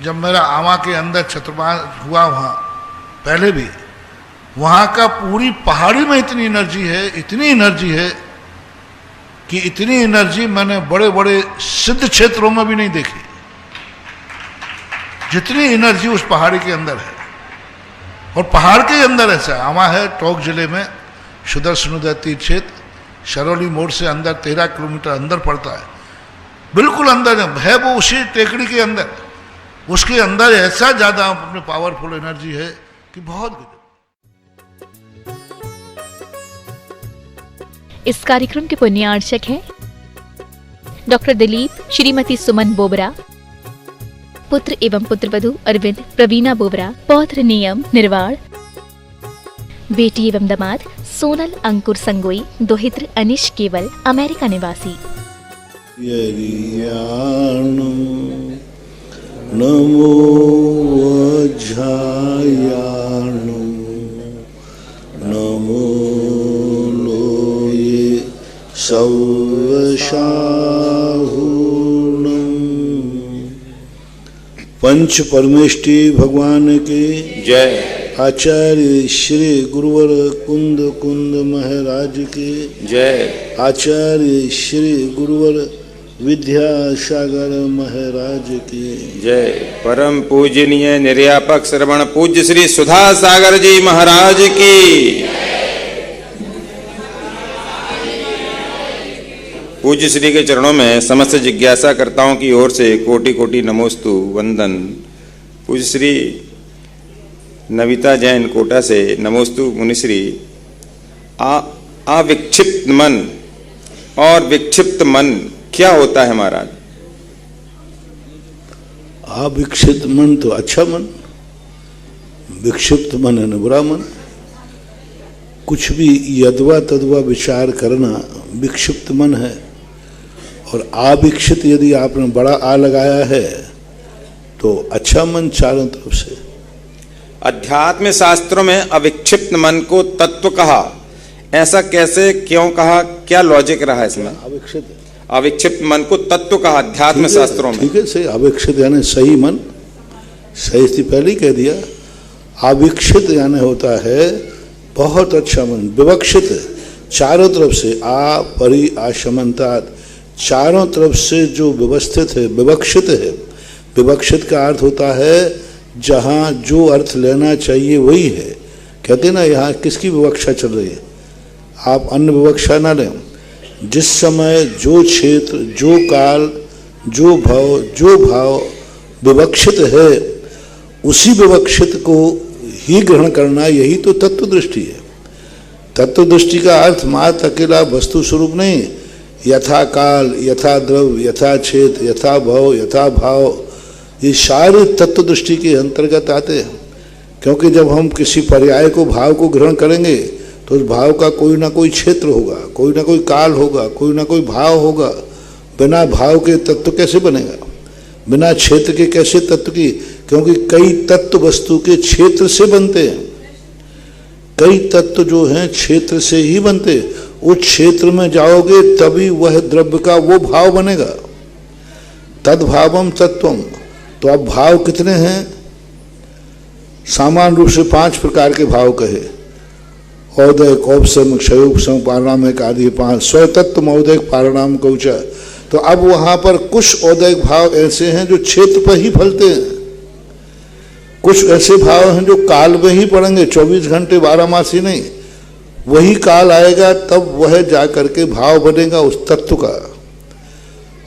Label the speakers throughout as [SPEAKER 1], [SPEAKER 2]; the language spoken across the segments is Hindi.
[SPEAKER 1] जब मेरा आमा के अंदर चतुर्मास हुआ वहाँ पहले भी, वहाँ का पूरी पहाड़ी में इतनी एनर्जी है, इतनी एनर्जी है कि इतनी एनर्जी मैंने बड़े बड़े सिद्ध क्षेत्रों में भी नहीं देखी, जितनी एनर्जी उस पहाड़ी के अंदर है। और पहाड़ के अंदर ऐसा आमा है, टोंक जिले में सुदर्शन तीर्थ क्षेत्र, शरौली मोड़ से अंदर 13 किलोमीटर अंदर पड़ता है, बिल्कुल अंदर है वो, उसी टेकड़ी के अंदर, उसके अंदर ऐसा ज्यादा अपने पावरफुल एनर्जी है कि बहुत गजब।
[SPEAKER 2] इस कार्यक्रम के पुण्यार्चक हैं डॉक्टर दिलीप, श्रीमती सुमन बोबरा, पुत्र एवं पुत्रवधू अरविंद प्रवीणा बोबरा, पौत्र नियम निर्वाण, बेटी एवं दामाद सोनल अंकुर संगोई, दोहित्र अनिश केवल, अमेरिका निवासी।
[SPEAKER 3] नमो वज्रायाणु नमो लोये सौवशाहुणम्। पंच परमेष्टि भगवान के जय। आचार्य श्री गुरुवर कुंद कुंद महाराज के जय। आचार्य श्री गुरुवर विद्यासागर महाराज की
[SPEAKER 4] जय। परम पूजनीय निर्यापक श्रवण पूज्य श्री सुधा सागर जी महाराज की। पूज्य श्री के चरणों में समस्त जिज्ञासा कर्ताओं की ओर से कोटि कोटि नमोस्तु वंदन। पूज्य श्री नविता जैन कोटा से नमोस्तु मुनिश्री। अविक्षिप्त मन और विक्षिप्त मन क्या होता है महाराज?
[SPEAKER 3] अविक्षिप्त मन तो अच्छा मन, विक्षिप्त मन है न बुरा मन। कुछ भी यदवा तदवा विचार करना विक्षिप्त मन है। और अविक्षित यदि आपने बड़ा आ लगाया है तो अच्छा मन चारों तरफ से।
[SPEAKER 4] अध्यात्म शास्त्रों में अविक्षिप्त मन को तत्व कहा, ऐसा कैसे क्यों कहा, क्या लॉजिक रहा इसमें? अविक्षिप्त मन को तत्व कहा अध्यात्म शास्त्रों में।
[SPEAKER 3] ठीक है, सही। अविक्षित यानी सही मन, सही थी पहले ही कह दिया। अविक्षित यानी होता है बहुत अच्छा मन, विवक्षित चारों तरफ से, आ परि आशमंतात, चारों तरफ से जो व्यवस्थित है, विवक्षित है। विवक्षित का अर्थ होता है जहाँ जो अर्थ लेना चाहिए वही है। कहते ना यहाँ किसकी विवक्षा चल रही है, आप अन्य विवक्षा ना लें। जिस समय जो क्षेत्र, जो काल, जो भाव विवक्षित है, उसी विवक्षित को ही ग्रहण करना, यही तो तत्व दृष्टि है। तत्व दृष्टि का अर्थ मात्र अकेला वस्तु स्वरूप नहीं, यथा काल, यथा द्रव्य, यथा क्षेत्र, यथा भव, यथा भाव, ये सारे तत्व दृष्टि के अंतर्गत आते हैं। क्योंकि जब हम किसी पर्याय को, भाव को ग्रहण करेंगे तो उस भाव का कोई ना कोई क्षेत्र होगा, कोई ना कोई काल होगा, कोई ना कोई भाव होगा। बिना भाव के तत्व कैसे बनेगा, बिना क्षेत्र के कैसे तत्व की? क्योंकि कई तत्व वस्तु के क्षेत्र से बनते हैं। कई तत्व जो हैं क्षेत्र से ही बनते। उस क्षेत्र में जाओगे तभी वह द्रव्य का वो भाव बनेगा। तद्भावम तत्वम। तो अब भाव कितने हैं? सामान्य रूप से 5 प्रकार के भाव कहे, औदयक, औपसम, क्षयोपसम, पारिणामिक आदि 5। स्वतत्व औदयक पारिणाम कौचा। तो अब वहां पर कुछ औदयिक भाव ऐसे हैं जो क्षेत्र पर ही फलते हैं, कुछ ऐसे भाव हैं जो काल में ही पड़ेंगे, 24 घंटे 12 मासी नहीं। वही काल आएगा तब वह जाकर के भाव बनेगा उस तत्व का।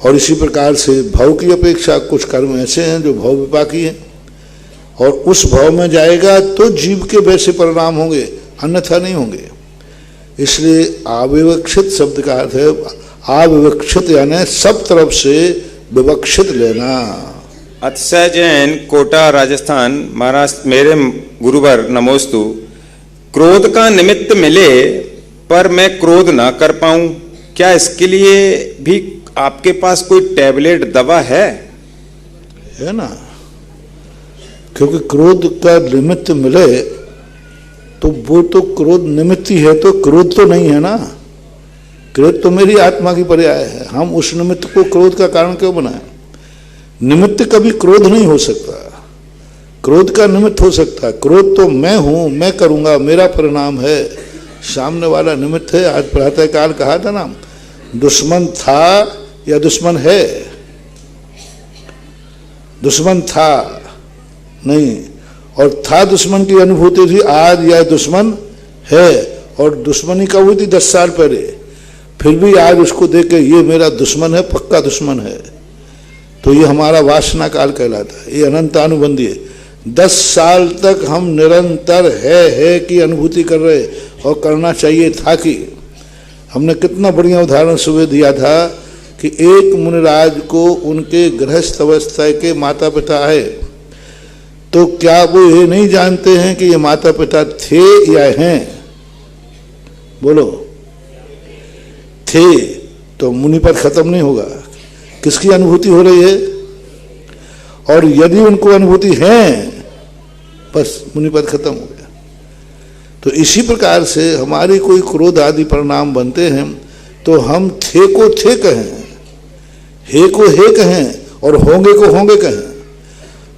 [SPEAKER 3] और इसी प्रकार से भाव की अपेक्षा कुछ कर्म ऐसे हैं जो भाव विपाकी हैं, और उस भाव में जाएगा तो जीव के वैसे परिणाम होंगे, अन्यथा नहीं होंगे। इसलिए अविवक्षित शब्द का अर्थ है अविवक्षित यानी सब तरफ से विवक्षित लेना।
[SPEAKER 4] अतिशय जैन कोटा राजस्थान। महाराज मेरे गुरुवर नमोस्तु। क्रोध का निमित्त मिले पर मैं क्रोध ना कर पाऊं, क्या इसके लिए भी आपके पास कोई टैबलेट दवा है?
[SPEAKER 3] है ना, क्योंकि क्रोध का निमित्त मिले तो वो तो क्रोध निमित्त ही है, तो क्रोध तो नहीं है ना। क्रोध तो मेरी आत्मा की पर्याय है। हम उस निमित्त को क्रोध का कारण क्यों बनाएं? निमित्त कभी क्रोध नहीं हो सकता, क्रोध का निमित्त हो सकता है। क्रोध तो मैं हूं, मैं करूंगा, मेरा परिणाम है, सामने वाला निमित्त है। आज प्रातःकाल कहा था ना, दुश्मन था या दुश्मन है? दुश्मन था नहीं, और था दुश्मन की अनुभूति थी आज, या दुश्मन है। और दुश्मनी कब हुई थी? 10 साल पहले, फिर भी आज उसको देख के ये मेरा दुश्मन है, पक्का दुश्मन है। तो ये हमारा वासना काल कहलाता है, ये अनंतानुबंधी है। 10 साल तक हम निरंतर है की अनुभूति कर रहे, और करना चाहिए था। कि हमने कितना बढ़िया उदाहरण सुबह दिया था कि एक मुनिराज को उनके गृहस्थ अवस्था के माता पिता है, तो क्या वो ये नहीं जानते हैं कि ये माता पिता थे या हैं? बोलो, थे तो मुनि पर खत्म नहीं होगा। किसकी अनुभूति हो रही है? और यदि उनको अनुभूति है, बस मुनि पद खत्म हो गया। तो इसी प्रकार से हमारी कोई क्रोध आदि परिणाम बनते हैं तो हम थे को थे कहें, हे को हे कहें, और होंगे को होंगे कहें।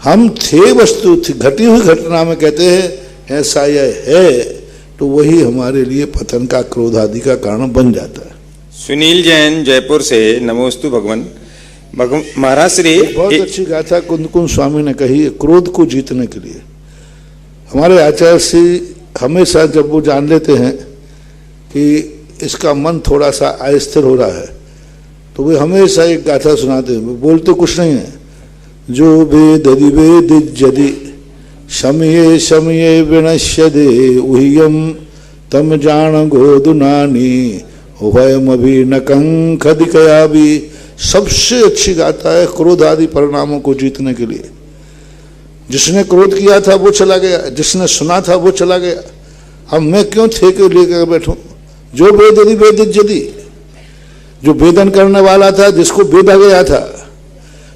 [SPEAKER 3] हम थे वस्तु थी, घटी हुई घटना में कहते हैं ऐसा यह है, तो वही हमारे लिए पतन का, क्रोध आदि का कारण बन जाता है।
[SPEAKER 4] सुनील जैन जयपुर से, नमोस्तु भगवान। महाराज श्री
[SPEAKER 3] बहुत अच्छी गाथा कुंद कुंद स्वामी ने कही है, क्रोध को जीतने के लिए। हमारे आचार्य श्री हमेशा जब वो जान लेते हैं कि इसका मन थोड़ा सा अस्थिर हो रहा है, तो वे हमेशा एक गाथा सुनाते हैं। वो बोलते कुछ नहीं है, जो वेदि वेदिज्यदि शमये शमये विनश्यदे उह्यम तम जान गोदुनानी उभयमभि न कंखदिकया भी। सबसे अच्छी गाथा है क्रोध आदि परिणामों को जीतने के लिए। जिसने क्रोध किया था वो चला गया, जिसने सुना था वो चला गया। अब मैं क्यों थे के लेकर बैठूं? जो वेदि वेदिज्यदि, जो वेदन करने वाला था, जिसको वेदा गया था,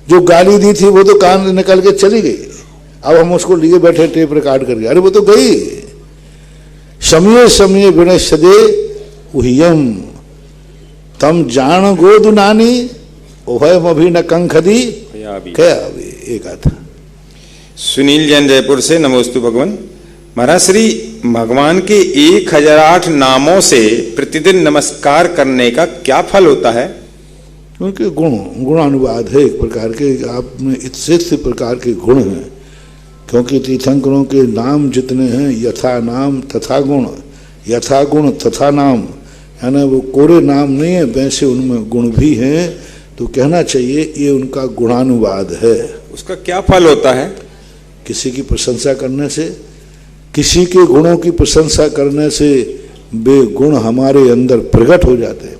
[SPEAKER 3] जो गाली दी थी वो तो कान निकल के चली गई। अब हम उसको लिए बैठे टेप रिकॉर्ड करके, अरे वो तो गई। शमये शमये विनश्यदे उह्यम तम जान गोदुनानी उभयम अभि न कंखदी क्या एक आता।
[SPEAKER 4] सुनील जैन जयपुर से, नमोस्तु भगवान। महाराज श्री भगवान के 1008 नामों से प्रतिदिन नमस्कार करने का क्या फल होता है?
[SPEAKER 3] उनके गुणानुवाद है एक प्रकार के, आप में इतने प्रकार के गुण हैं। क्योंकि तीर्थंकरों के नाम जितने हैं, यथा नाम तथा गुण, यथा गुण तथा नाम, यानी वो कोरे नाम नहीं है, वैसे उनमें गुण भी हैं। तो कहना चाहिए ये उनका गुणानुवाद है।
[SPEAKER 4] उसका क्या फल होता है?
[SPEAKER 3] किसी की प्रशंसा करने से, किसी के गुणों की प्रशंसा करने से वे गुण हमारे अंदर प्रकट हो जाते हैं।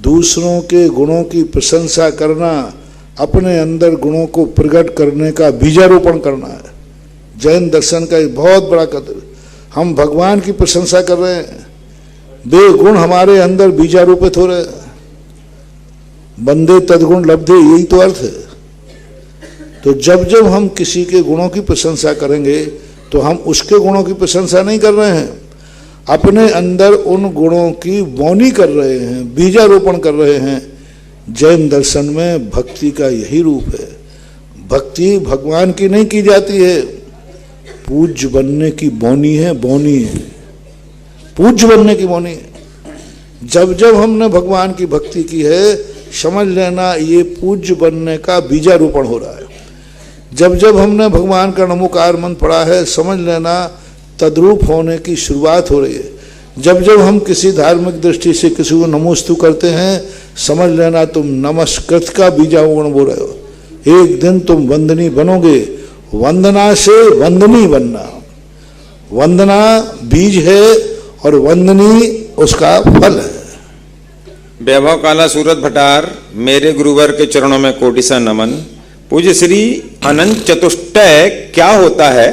[SPEAKER 3] दूसरों के गुणों की प्रशंसा करना अपने अंदर गुणों को प्रकट करने का बीजारोपण करना है। जैन दर्शन का एक बहुत बड़ा कदर। हम भगवान की प्रशंसा कर रहे हैं, वे गुण हमारे अंदर बीजारोपित हो रहे हैं। बंदे तदगुण लब्धे, यही तो अर्थ है। तो जब जब हम किसी के गुणों की प्रशंसा करेंगे तो हम उसके गुणों की प्रशंसा नहीं कर रहे हैं, अपने अंदर उन गुणों की बोनी कर रहे हैं, बीजारोपण कर रहे हैं। जैन दर्शन में भक्ति का यही रूप है। भक्ति भगवान की नहीं की जाती है, पूज्य बनने की बोनी है, बोनी है, पूज्य बनने की बोनी है। जब जब हमने भगवान की भक्ति की है, समझ लेना ये पूज्य बनने का बीजारोपण हो रहा है। जब जब हमने भगवान का नमोकार मंत्र पढ़ा है, समझ लेना तद्रूप होने की शुरुआत हो रही है। जब जब हम किसी धार्मिक दृष्टि से किसी को नमोस्तु करते हैं, समझ लेना तुम नमस्कृत का बीजारोपण बोल रहे हो। एक दिन तुम वंदनी बनोगे, वंदना से वंदनी बनना। वंदना बीज है और वंदनी उसका फल है।
[SPEAKER 4] वैभव काला सूरत भटार, मेरे गुरुवर के चरणों में कोटिसा नमन। पूज्य श्री अनंत चतुष्टय क्या होता है?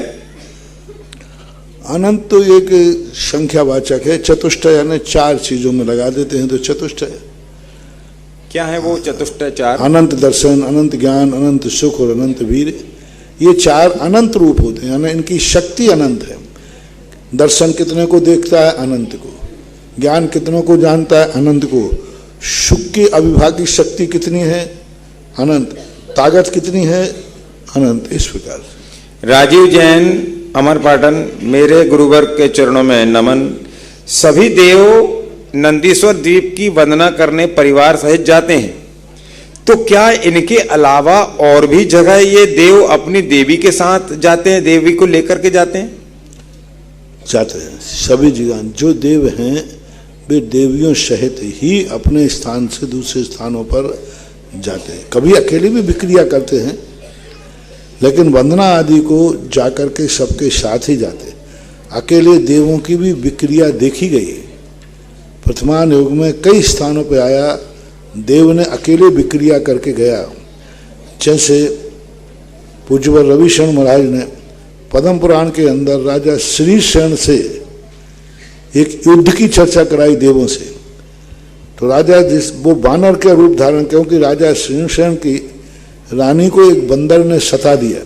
[SPEAKER 3] अनंत तो एक संख्यावाचक है, चतुष्टय यानी 4 चीजों में लगा देते हैं तो चतुष्टय।
[SPEAKER 4] क्या है वो चतुष्टय 4?
[SPEAKER 3] अनंत दर्शन, अनंत ज्ञान, अनंत सुख और अनंत वीर। ये 4 अनंत रूप होते हैं, यानी इनकी शक्ति अनंत है। दर्शन कितने को देखता है? अनंत को। ज्ञान कितनों को जानता है? अनंत को। सुख की अविभाज्य शक्ति कितनी है? अनंत। ताकत कितनी है, अनंत। इस प्रकार से
[SPEAKER 4] राजीव जैन, अमरपाटन, मेरे गुरुवर के चरणों में नमन। सभी देव नंदीश्वर द्वीप की वंदना करने परिवार सहित जाते हैं, तो क्या इनके अलावा और भी जगह ये देव अपनी देवी के साथ जाते हैं, देवी को लेकर के जाते हैं?
[SPEAKER 3] जाते हैं। सभी जगह जो देव हैं वे देवियों सहित ही अपने स्थान से दूसरे स्थानों पर जाते हैं। कभी अकेले भी विक्रिया करते हैं, लेकिन वंदना आदि को जाकर के सबके साथ ही जाते। अकेले देवों की भी विक्रिया देखी गई है। वर्तमान युग में कई स्थानों पर आया, देव ने अकेले विक्रिया करके गया। जैसे पूज्यवर रविशरण महाराज ने पद्म पुराण के अंदर राजा श्रीशरण से एक युद्ध की चर्चा कराई देवों से। तो राजा वो बानर के रूप धारण, क्योंकि राजा श्रीशरण की रानी को एक बंदर ने सता दिया,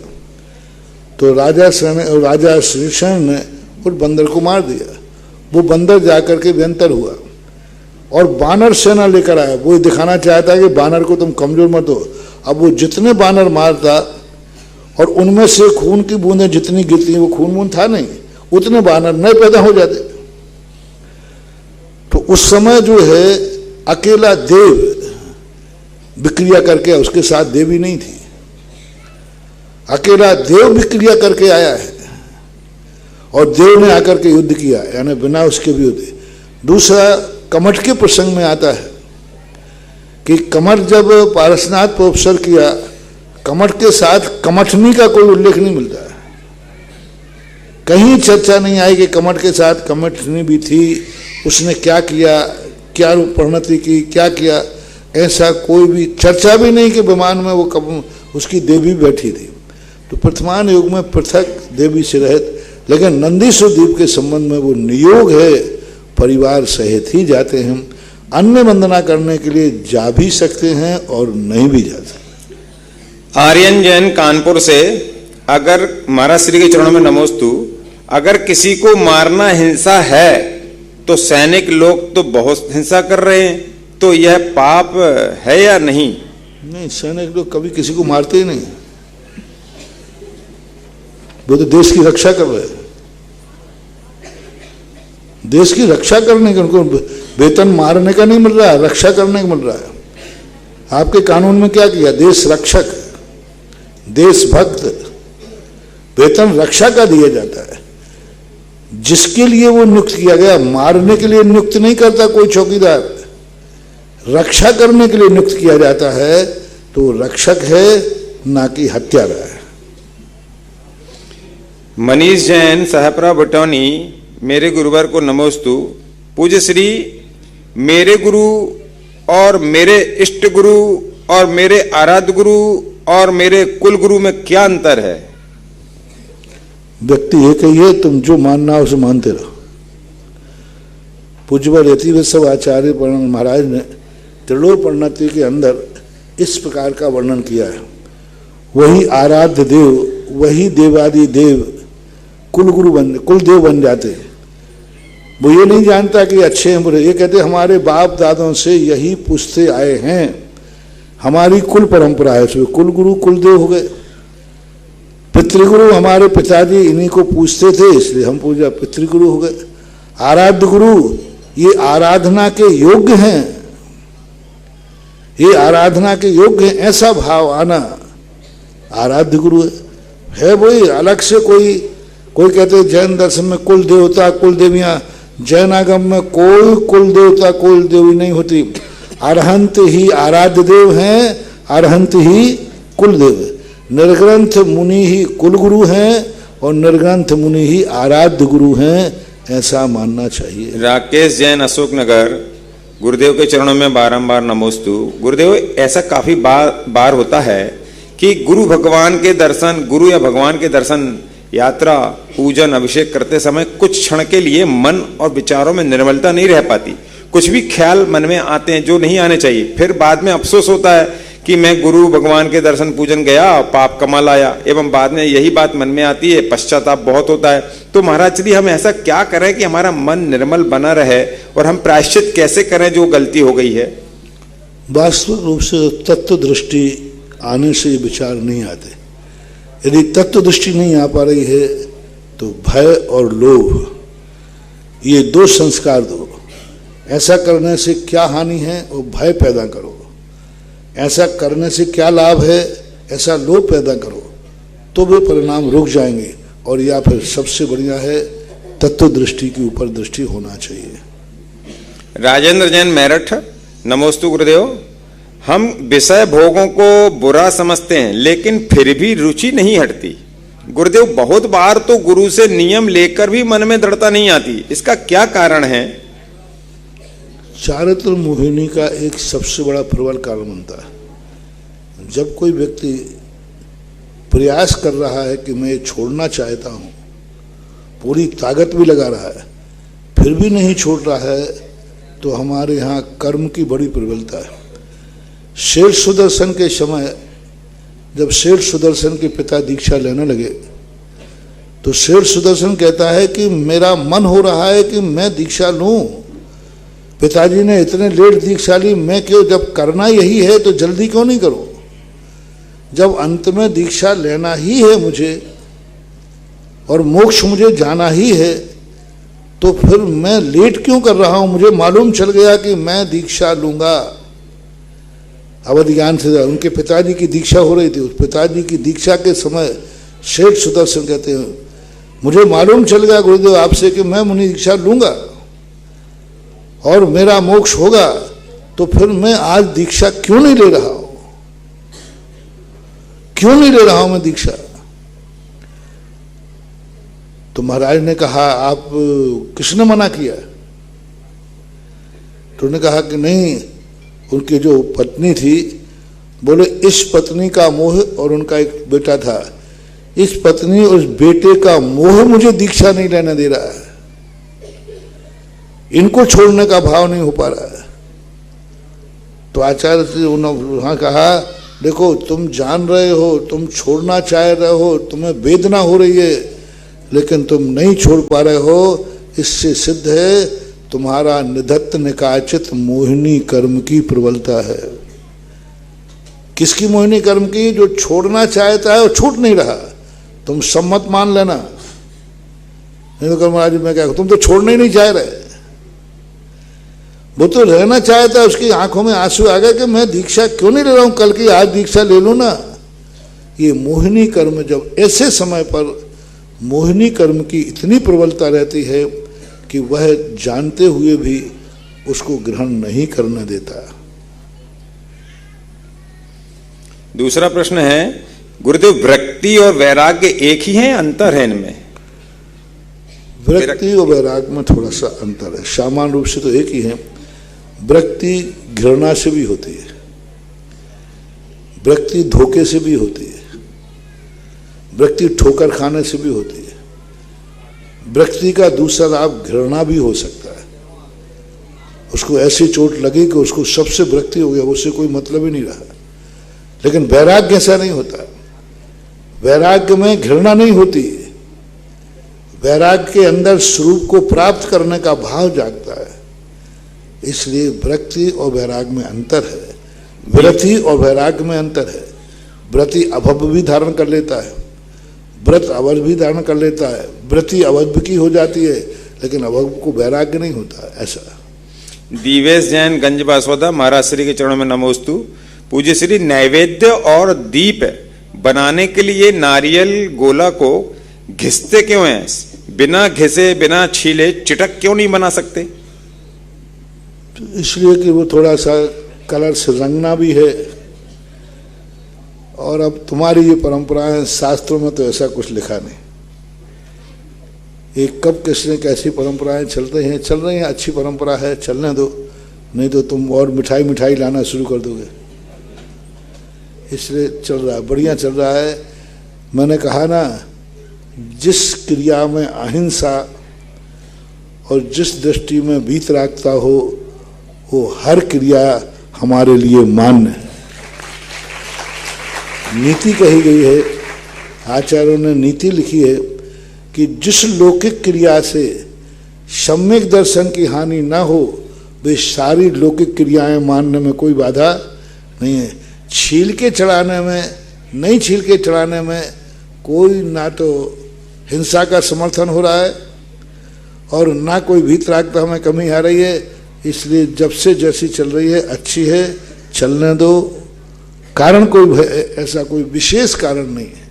[SPEAKER 3] तो राजा श्रीशरण ने उस बंदर को मार दिया। वो बंदर जाकर के व्यंतर हुआ और बानर सेना लेकर आया। वो दिखाना चाहता है कि बानर को तुम कमजोर मत हो। अब वो जितने बानर मारता और उनमें से खून की बूंदें जितनी गिरती, वो खून वून था नहीं, उतने बानर नए पैदा हो जाते। तो उस समय जो है अकेला देव विक्रिया करके, उसके साथ देवी नहीं थी, अकेला देव विक्रिया करके आया है और देव ने आकर के युद्ध किया, यानी बिना उसके भी युद्ध। दूसरा कमठ के प्रसंग में आता है कि कमठ जब पारसनाथ पर उपसर किया, कमठ के साथ कमठनी का कोई उल्लेख नहीं मिलता है। कहीं चर्चा नहीं आई कि कमठ के साथ कमठनी भी थी, उसने क्या किया, क्या परिणति की, क्या किया, ऐसा कोई भी चर्चा भी नहीं कि विमान में वो उसकी देवी बैठी थी। तो वर्तमान युग में पृथक देवी से रहित, लेकिन नंदीश्वर द्वीप के संबंध में वो नियोग है, परिवार सहित ही जाते हैं। अन्य वंदना करने के लिए जा भी सकते हैं और नहीं भी जा सकते।
[SPEAKER 4] आर्यन जैन कानपुर से, अगर महाराज श्री के चरणों में नमोस्तु, अगर किसी को मारना हिंसा है तो सैनिक लोग तो बहुत हिंसा कर रहे हैं, तो यह पाप है या नहीं?
[SPEAKER 3] नहीं, सैनिक लोग कभी किसी को मारते ही नहीं, वो तो देश की रक्षा कर रहे हैं। देश की रक्षा करने का उनको वेतन मारने का नहीं मिल रहा है, रक्षा करने का मिल रहा है। आपके कानून में क्या किया? देश रक्षक, देशभक्त, वेतन रक्षा का दिया जाता है। जिसके लिए वो नियुक्त किया गया, मारने के लिए नियुक्त नहीं करता कोई चौकीदार, रक्षा करने के लिए नियुक्त किया जाता है, तो रक्षक है ना कि हत्यारा है।
[SPEAKER 4] मनीष जैन, सहपरा बटौनी, मेरे गुरुवर को नमोस्तु। पूज्य श्री, मेरे गुरु और मेरे इष्ट गुरु और मेरे आराध्य गुरु और मेरे कुल गुरु में क्या अंतर है?
[SPEAKER 3] व्यक्ति एक ही है, तुम जो मानना है उसे मानते रहो। पूज्यवर यतिवत्सव आचार्य महाराज ने त्रिलोक परिणति के अंदर इस प्रकार का वर्णन किया है। वही आराध्य देव, वही देवादि देव कुल देव बन जाते हैं। वो ये नहीं जानता कि अच्छे हैं बुरे, ये कहते हमारे बाप दादों से यही पूछते आए हैं, हमारी कुल परंपरा है, इसमें कुल गुरु कुल देव हो गए। पितृगुरु हमारे पिताजी इन्हीं को पूछते थे, इसलिए हम पूजा पितृगुरु हो गए। आराध्य गुरु ये आराधना के योग्य हैं, ये आराधना के योग्य हैं, ऐसा भाव आना आराध्य गुरु है। वही अलग से कोई कहते जैन दर्शन में कुल देवता कुल देवियां, जैन आगम में कोई कुल देवता कुल देवी नहीं होती। अरहंत ही आराध्य देव हैं, अरहंत ही कुल देव। निर्ग्रंथ मुनि ही कुल गुरु हैं और निर्ग्रंथ मुनि ही आराध्य गुरु हैं, ऐसा मानना चाहिए।
[SPEAKER 4] राकेश जैन, अशोक नगर, गुरुदेव के चरणों में बारंबार नमोस्तु। गुरुदेव, ऐसा काफी बार होता है कि गुरु भगवान के दर्शन, गुरु या भगवान के दर्शन, यात्रा, पूजन, अभिषेक करते समय कुछ क्षण के लिए मन और विचारों में निर्मलता नहीं रह पाती। कुछ भी ख्याल मन में आते हैं जो नहीं आने चाहिए। फिर बाद में अफसोस होता है कि मैं गुरु भगवान के दर्शन पूजन गया, पाप कमा लाया, एवं बाद में यही बात मन में आती है, पश्चाताप बहुत होता है। तो महाराज जी, हम ऐसा क्या करें कि हमारा मन निर्मल बना रहे और हम प्रायश्चित कैसे करें जो गलती हो गई है?
[SPEAKER 3] वास्तविक रूप से तत्व दृष्टि आने से ये विचार नहीं आते। यदि तत्व दृष्टि नहीं आ पा रही है तो भय और लोभ, ये दो संस्कार दो। ऐसा करने से क्या हानि है वो भय पैदा करो, ऐसा करने से क्या लाभ है ऐसा लोभ पैदा करो, तो वे परिणाम रुक जाएंगे। और या फिर सबसे बढ़िया है तत्व दृष्टि के ऊपर दृष्टि होना चाहिए।
[SPEAKER 4] राजेंद्र जैन मेरठ, नमोस्तु गुरुदेव। हम विषय भोगों को बुरा समझते हैं लेकिन फिर भी रुचि नहीं हटती। गुरुदेव, बहुत बार तो गुरु से नियम लेकर भी मन में दृढ़ता नहीं आती, इसका क्या कारण है?
[SPEAKER 3] चारित्र मोहिनी का एक सबसे बड़ा प्रबल कारण बनता है। जब कोई व्यक्ति प्रयास कर रहा है कि मैं छोड़ना चाहता हूँ, पूरी ताकत भी लगा रहा है, फिर भी नहीं छोड़ रहा है, तो हमारे यहाँ कर्म की बड़ी प्रबलता है। शेर सुदर्शन के समय जब शेर सुदर्शन के पिता दीक्षा लेने लगे तो शेर सुदर्शन कहता है कि मेरा मन हो रहा है कि मैं दीक्षा लूं, पिताजी ने इतने लेट दीक्षा ली, मैं क्यों, जब करना यही है तो जल्दी क्यों नहीं करो। जब अंत में दीक्षा लेना ही है मुझे और मोक्ष मुझे जाना ही है, तो फिर मैं लेट क्यों कर रहा हूं। मुझे मालूम चल गया कि मैं दीक्षा लूंगा। अवध ज्ञान से उनके पिताजी की दीक्षा हो रही थी, उस पिताजी की दीक्षा के समय शेठ सुदर्शन कहते हैं, मुझे मालूम चल गया गुरुदेव आपसे कि मैं मुनि दीक्षा लूंगा और मेरा मोक्ष होगा, तो फिर मैं आज दीक्षा क्यों नहीं ले रहा हूं, क्यों नहीं ले रहा हूं मैं दीक्षा। तो महाराज ने कहा आप किसने मना किया? तो उन्होंने कहा कि नहीं, उनकी जो पत्नी थी, बोले इस पत्नी का मोह, और उनका एक बेटा था, इस पत्नी और इस बेटे का मोह मुझे दीक्षा नहीं लेने दे रहा है, इनको छोड़ने का भाव नहीं हो पा रहा है। तो आचार्य से उन्होंने कहा देखो तुम जान रहे हो, तुम छोड़ना चाह रहे हो, तुम्हें वेदना हो रही है, लेकिन तुम नहीं छोड़ पा रहे हो, इससे सिद्ध है तुम्हारा निधत्त निकाचित मोहिनी कर्म की प्रबलता है। किसकी मोहिनी कर्म की? जो छोड़ना चाहता है और छूट नहीं रहा। तुम सम्मत मान लेना, नहीं तो कर्म महाराज मैं क्या, तुम तो छोड़ना ही नहीं चाह रहे। वो तो रहना चाहता है, उसकी आंखों में आंसू आ गए कि मैं दीक्षा क्यों नहीं ले रहा हूं, कल की आज दीक्षा ले लूं ना। ये मोहिनी कर्म, जब ऐसे समय पर मोहिनी कर्म की इतनी प्रबलता रहती है कि वह जानते हुए भी उसको ग्रहण नहीं करने देता।
[SPEAKER 4] दूसरा प्रश्न है गुरुदेव, वृत्ति और वैराग्य एक ही है, अंतर है इनमें?
[SPEAKER 3] वृत्ति और वैराग्य में थोड़ा सा अंतर है, सामान्य रूप से तो एक ही है। वृत्ति घृणा से भी होती है, वृत्ति धोखे से भी होती है, वृत्ति ठोकर खाने से भी होती है। वृत्ति का दूसरा लाभ घृणा भी हो सकता है, उसको ऐसी चोट लगी कि उसको सबसे वृत्ति हो गया, उससे कोई मतलब ही नहीं रहा। लेकिन वैराग्य ऐसा नहीं होता। वैराग्य में घृणा नहीं होती, वैराग्य के अंदर स्वरूप को प्राप्त करने का भाव जागता है। इसलिए वृत्ति और वैराग्य में अंतर है, वृत्ति और वैराग्य में अंतर है। वृत्ति अभव भी धारण कर लेता है, व्रत अवध भी धारण कर लेता है, वृत्ति अवध की हो जाती है, लेकिन अभव को वैराग्य नहीं होता। ऐसा
[SPEAKER 4] दिवेश जैन गंज बासवदा, महाराज श्री के चरणों में नमोस्तु। पूज्य श्री, नैवेद्य और दीप बनाने के लिए नारियल गोला को घिसते क्यों हैं? बिना घिसे बिना छीले चिटक क्यों नहीं बना सकते?
[SPEAKER 3] इसलिए कि वो थोड़ा सा कलर से रंगना भी है, और अब तुम्हारी ये परंपराएं, शास्त्रों में तो ऐसा कुछ लिखा नहीं। एक कब किसने कैसी परंपराएं चल रही हैं, अच्छी परंपरा है, चलने दो, नहीं तो तुम और मिठाई लाना शुरू कर दोगे। इसलिए चल रहा है, बढ़िया चल रहा है। मैंने कहा ना, जिस क्रिया में अहिंसा और जिस दृष्टि में वीतरागता हो, वो हर क्रिया हमारे लिए मान्य है। नीति कही गई है, आचार्यों ने नीति लिखी है कि जिस लौकिक क्रिया से सम्यक दर्शन की हानि न हो, वे सारी लौकिक क्रियाएं मानने में कोई बाधा नहीं है। छील के चढ़ाने में, नहीं छील के चढ़ाने में कोई ना तो हिंसा का समर्थन हो रहा है और ना कोई वीतरागता में कमी आ रही है। इसलिए जब से जैसी चल रही है अच्छी है, चलने दो। कारण कोई ऐसा कोई विशेष कारण नहीं है।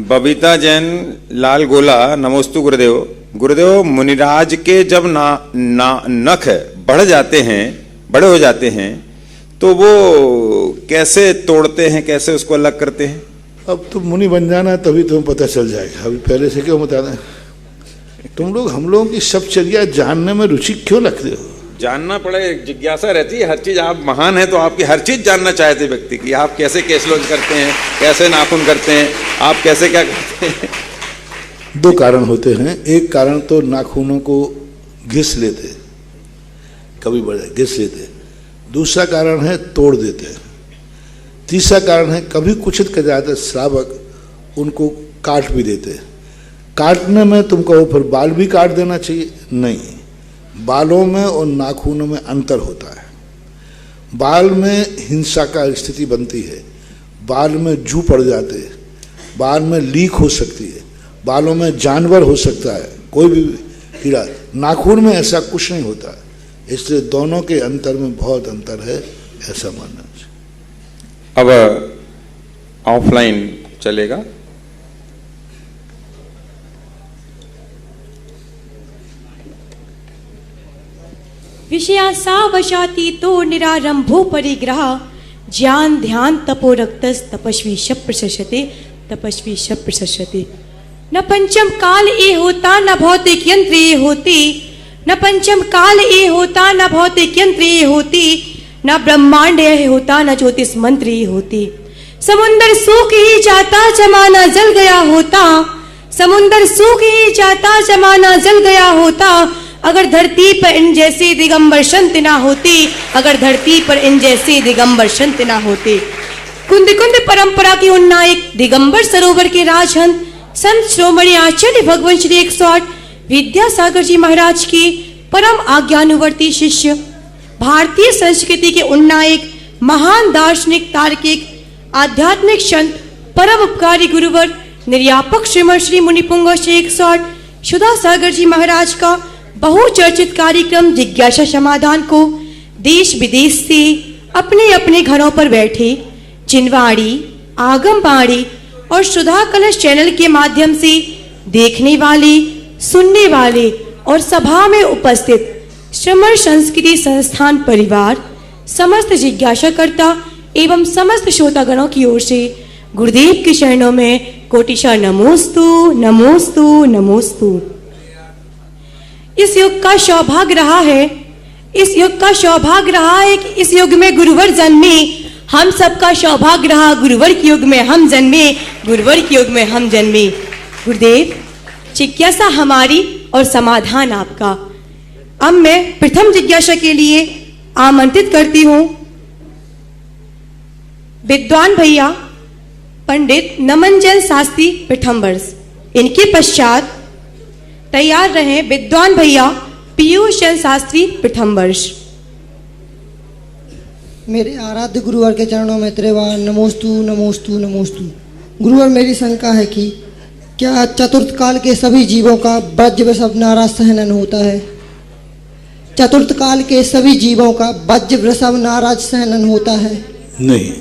[SPEAKER 4] बबीता जैन लाल गोला, नमोस्तु गुरुदेव। गुरुदेव, मुनिराज के जब नख बढ़ जाते हैं, बड़े हो जाते हैं, तो वो कैसे तोड़ते हैं, कैसे उसको अलग करते हैं?
[SPEAKER 3] अब तुम मुनि बन जाना तभी तुम्हें पता चल जाएगा, अभी पहले से क्यों बता दें? तुम लोग हम लोगों की सब चर्या जानने में रुचि क्यों रखते हो?
[SPEAKER 4] जानना पड़े, जिज्ञासा रहती है हर चीज। आप महान है तो आपकी हर चीज जानना चाहते व्यक्ति की। आप कैसे केस लॉन्च करते हैं, कैसे नाखून करते हैं, आप कैसे क्या करते हैं?
[SPEAKER 3] दो कारण होते हैं। एक कारण तो नाखूनों को घिस लेते, कभी बड़े घिस लेते। दूसरा कारण है तोड़ देते। तीसरा कारण है कभी कुचित कर जाते श्रावक उनको काट भी देते। काटने में तुम कहो फिर बाल भी काट देना चाहिए, नहीं। बालों में और नाखूनों में अंतर होता है। बाल में हिंसा का स्थिति बनती है, बाल में जू पड़ जाते हैं, बाल में लीक हो सकती है, बालों में जानवर हो सकता है, कोई भी कीड़ा। नाखून में ऐसा कुछ नहीं होता है। इसलिए दोनों के अंतर में बहुत अंतर है, ऐसा मानना चाहिए।
[SPEAKER 4] अब ऑफलाइन चलेगा।
[SPEAKER 5] विषयासा वशाती तो निरारंभो परिग्रह ज्ञान ध्यान तपो रक्तस तपस्वी शब प्रशस्यते, तपस्वी शब प्रशस्यते। न पंचम काल ए होता न भौतिक यंत्र ए होती, न पंचम काल ए होता न भौतिक यंत्र ए होती, न ब्रह्मांड ए होता न ज्योतिष मंत्र ए होती। समुंदर सूख ही जाता जमाना जल गया होता, समुंदर सूख ही जाता जमाना जल गया होता। अगर धरती पर इन जैसे दिगंबर संत ना होते, अगर धरती पर इन जैसे दिगंबर संत ना होते। कुंद कुंद परंपरा के उन्नायक दिगंबर सरोवर के राजहंस संत श्रोमणी आचार्य भगवान श्री 108 विद्यासागर जी महाराज के परम आज्ञानुवर्ती शिष्य, भारतीय संस्कृति के उन्नायक महान दार्शनिक तार्किक आध्यात्मिक संत परम उपकारी गुरुवर निर्यापक श्रीमद श्री मुनिपुंग श्री 108 सुधा सागर जी महाराज का बहुचर्चित कार्यक्रम जिज्ञासा समाधान को देश विदेश से अपने अपने घरों पर बैठे चिनवाड़ी, आगमबाड़ी और सुधा कलश चैनल के माध्यम से देखने वाले, सुनने वाले और सभा में उपस्थित श्रमण संस्कृति संस्थान परिवार, समस्त जिज्ञासाकर्ता एवं समस्त श्रोतागणों की ओर से गुरुदेव के चरणों में कोटिशा नमोस्तु नमोस्तु नमोस्तु। इस युग का सौभाग्य रहा है, इस युग का सौभाग्य रहा है कि इस युग में गुरुवर जन्मे। हम सबका सौभाग्य रहा गुरुवर के युग में हम जन्मे, गुरुवर के युग में हम जन्मे। गुरुदेव, जिज्ञासा हमारी और समाधान आपका। अब मैं प्रथम जिज्ञासा के लिए आमंत्रित करती हूँ विद्वान भैया पंडित नमनजन शास्त्री प्रथम वर्ष। इनके पश्चात तैयार रहे विद्वान भैया पीयूष चंद्र शास्त्री प्रथम वर्ष।
[SPEAKER 6] मेरे आराध्य गुरुवर के चरणों में त्रिवार नमोस्तु नमोस्तु नमोस्तु। गुरुवर, मेरी शंका है कि क्या चतुर्थ काल के सभी जीवों का वज्र वृषभ नाराज सहनन होता है? चतुर्थ काल के सभी जीवों का वज्र वृषभ नाराज सहनन होता है?
[SPEAKER 3] नहीं,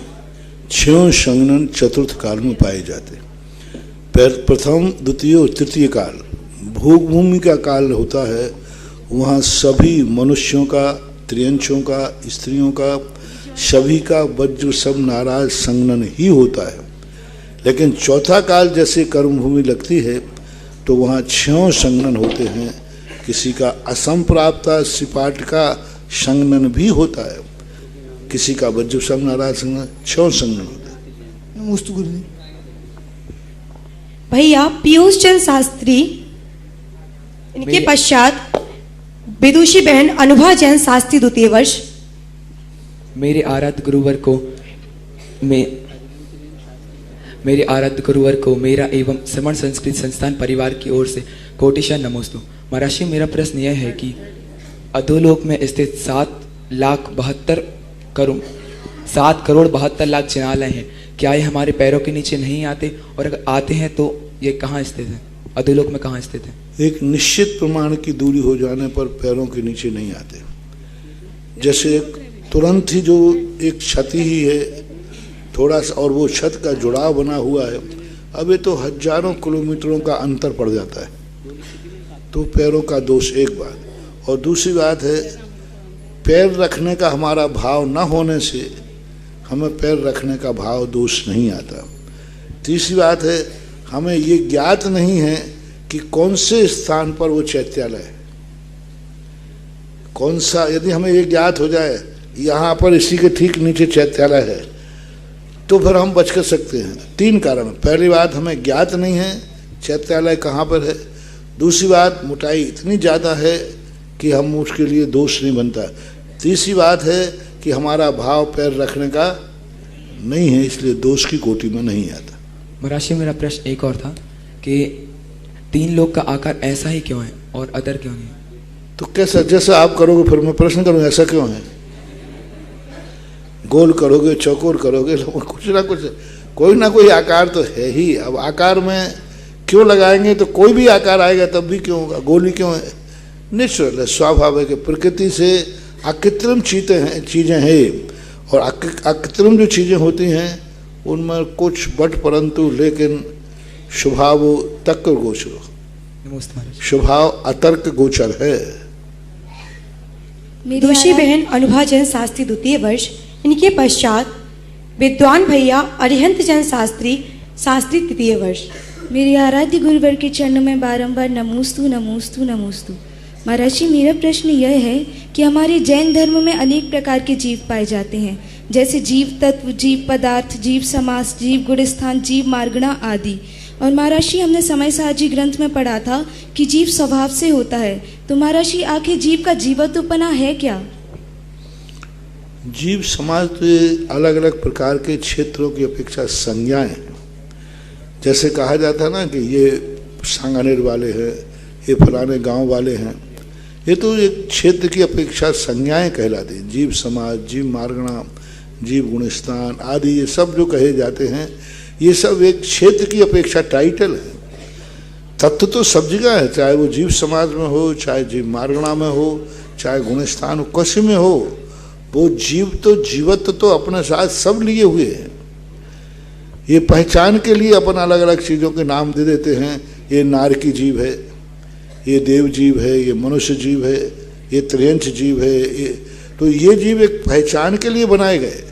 [SPEAKER 3] छह संगनन चतुर्थ काल में पाए जाते। प्रथम, द्वितीय और तृतीय काल भोग भूमि का काल होता है। वहाँ सभी मनुष्यों का, त्रियंशों का, स्त्रियों का, सभी का वज्र सब नाराज संगनन ही होता है। लेकिन चौथा काल जैसे कर्मभूमि लगती है तो वहाँ छह संगनन होते हैं। किसी का असंप्राप्ता सिपाट का संगनन भी होता है, किसी का वज्र सब नाराज संगनन, छह संगनन होता है।
[SPEAKER 6] नमोस्तु गुरुदेव।
[SPEAKER 5] भैया पीयूष चंद्र शास्त्री, इनके पश्चात विदुषी बहन अनुभा जैन शास्त्री द्वितीय वर्ष।
[SPEAKER 7] मेरे आराध्य गुरुवर को मेरा एवं श्रमण संस्कृत संस्थान परिवार की ओर से कोटिशा नमोस्तु। महाराज, मेरा प्रश्न यह है कि अधोलोक में स्थित 7,72,000 7,72,00,000 चिनालय हैं, क्या ये हमारे पैरों के नीचे नहीं आते? और अगर आते हैं तो ये कहाँ स्थित हैं, अधोलोक में कहाँ स्थित हैं?
[SPEAKER 3] एक निश्चित प्रमाण की दूरी हो जाने पर पैरों के नीचे नहीं आते। जैसे तुरंत ही जो एक क्षति ही है थोड़ा सा, और वो छत का जुड़ाव बना हुआ है, अब ये तो हजारों किलोमीटरों का अंतर पड़ जाता है, तो पैरों का दोष एक बात। और दूसरी बात है, पैर रखने का हमारा भाव न होने से हमें पैर रखने का भाव दोष नहीं आता। तीसरी बात है, हमें ये ज्ञात नहीं है कि कौन से स्थान पर वो चैत्यालय है, कौन सा। यदि हमें ये ज्ञात हो जाए यहाँ पर इसी के ठीक नीचे चैत्यालय है, तो फिर हम बच कर सकते हैं। 3 कारण। पहली बात, हमें ज्ञात नहीं है चैत्यालय कहाँ पर है। दूसरी बात, मोटाई इतनी ज़्यादा है कि हम उसके लिए दोष नहीं बनता। तीसरी बात है कि हमारा भाव पैर रखने का नहीं है, इसलिए दोष की कोटि में नहीं आता।
[SPEAKER 7] महाराज, मेरा प्रश्न एक और था कि 3 लोग का आकार ऐसा ही क्यों है और अदर क्यों नहीं?
[SPEAKER 3] तो कैसा, जैसा आप करोगे फिर मैं प्रश्न करूँगा ऐसा क्यों है। गोल करोगे, चौकोर करोगे, कुछ ना कुछ, कोई ना कोई आकार तो है ही। अब आकार में क्यों लगाएंगे, तो कोई भी आकार आएगा तब भी क्यों होगा, गोल ही क्यों है। नेचुरल है, स्वाभाविक है, प्रकृति से अकृत्रिम चीज़ें हैं, और अकृत्रिम जो चीज़ें होती हैं उनमें कुछ बट परंतु लेकिन स्वभाव तर्क गोचर, स्वभाव अतर्क गोचर है।
[SPEAKER 5] दोषी बहन अनुभा जैन शास्त्री 2य वर्ष, इनके पश्चात विद्वान भैया अरिहंत जैन शास्त्री 3य वर्ष।
[SPEAKER 8] मेरे आराध्य गुरुवर के चरणों में बारंबार नमोस्तु नमोस्तु नमोस्तु। महाराज जी, मेरा प्रश्न यह है कि हमारे जैन धर्म में अनेक प्रकार के जीव पाए जाते हैं, जैसे जीव तत्व, जीव पदार्थ, जीव समास, जीव गुणस्थान, जीव मार्गणा आदि। और महाराज जी, हमने समय साजी ग्रंथ में पढ़ा था कि जीव स्वभाव से होता है, तो महाराज जी आखिर जीव का जीवत्वपना है क्या?
[SPEAKER 3] जीव समाज तो अलग अलग प्रकार के क्षेत्रों की अपेक्षा संज्ञाएं हैं। जैसे कहा जाता है ना कि ये सांगानेर वाले हैं, ये फलाने गांव वाले हैं, ये तो एक क्षेत्र की अपेक्षा संज्ञाएं कहलाती हैं। जीव समाज, जीव मार्गणा, जीव गुणस्थान आदि ये सब जो कहे जाते हैं, ये सब एक क्षेत्र की अपेक्षा टाइटल है। तत्व तो सब जगह है, चाहे वो जीव समाज में हो, चाहे जीव मार्गणा में हो, चाहे गुणस्थान किसी में हो, वो जीव तो जीवत्व तो अपने साथ सब लिए हुए हैं। ये पहचान के लिए अपन अलग अलग चीज़ों के नाम दे देते हैं, ये नारकी जीव है, ये देव जीव है, ये मनुष्य जीव है, ये त्रियंश जीव है, तो ये जीव एक पहचान के लिए बनाए गए,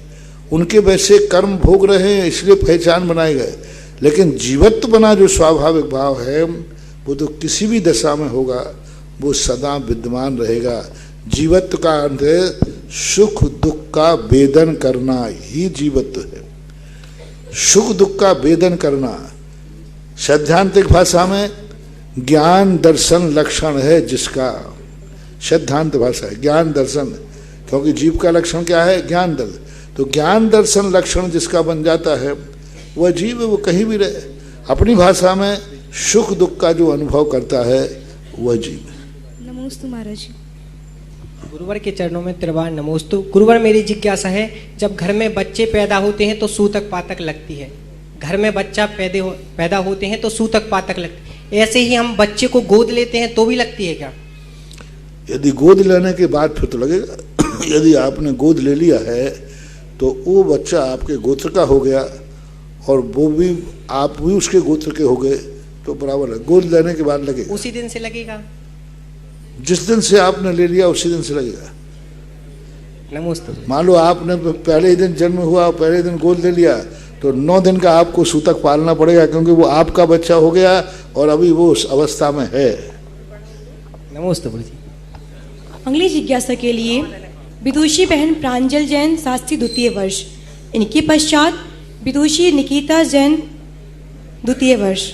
[SPEAKER 3] उनके वैसे कर्म भोग रहे हैं इसलिए पहचान बनाए गए। लेकिन जीवत्व बना जो स्वाभाविक भाव है वो तो किसी भी दशा में होगा, वो सदा विद्यमान रहेगा। जीवत्व का अर्थ है सुख दुख का वेदन करना ही जीवत्व है। सुख दुख का वेदन करना सैद्धांतिक भाषा में ज्ञान दर्शन लक्षण है जिसका, सिद्धांत भाषा है ज्ञान दर्शन, क्योंकि जीव का लक्षण क्या है, ज्ञान दर्शन। तो ज्ञान दर्शन लक्षण जिसका बन जाता है वह जीव, वो कहीं भी रहे, अपनी भाषा में सुख दुख का जो अनुभव करता है वह जीव है।
[SPEAKER 8] नमोस्तु महाराज जी।
[SPEAKER 9] गुरुवर के चरणों में त्रिवार नमोस्तु। गुरुवर, मेरी जिज्ञासा है, जब घर में बच्चे पैदा होते हैं तो सूतक पातक लगती है, घर में बच्चा पैदा होते हैं तो सूतक पातक लगती है, ऐसे ही हम बच्चे को गोद लेते हैं तो भी लगती है क्या?
[SPEAKER 3] यदि गोद लेने के बाद फिर तो लगेगा। यदि आपने गोद ले लिया है तो वो बच्चा आपके गोत्र का हो गया और वो भी आप भी उसके गोत्र के हो गए, तो बराबर है। गोद लेने के बाद लगेगा,
[SPEAKER 9] उसी दिन से लगेगा,
[SPEAKER 3] जिस दिन से आपने ले लिया उसी दिन से लगेगा।
[SPEAKER 9] नमोस्तु।
[SPEAKER 3] मान लो आपने पहले ही दिन जन्म हुआ, पहले दिन गोद ले लिया, तो 9 दिन का आपको सूतक पालना पड़ेगा, क्योंकि वो आपका बच्चा हो गया और अभी वो उस अवस्था में है।
[SPEAKER 9] नमोस्तु गुरु जी।
[SPEAKER 5] अगली जिज्ञासा के लिए विदुषी बहन प्रांजल जैन शास्त्री 2य वर्ष, इनके पश्चात विदुषी निकिता जैन 2य वर्ष।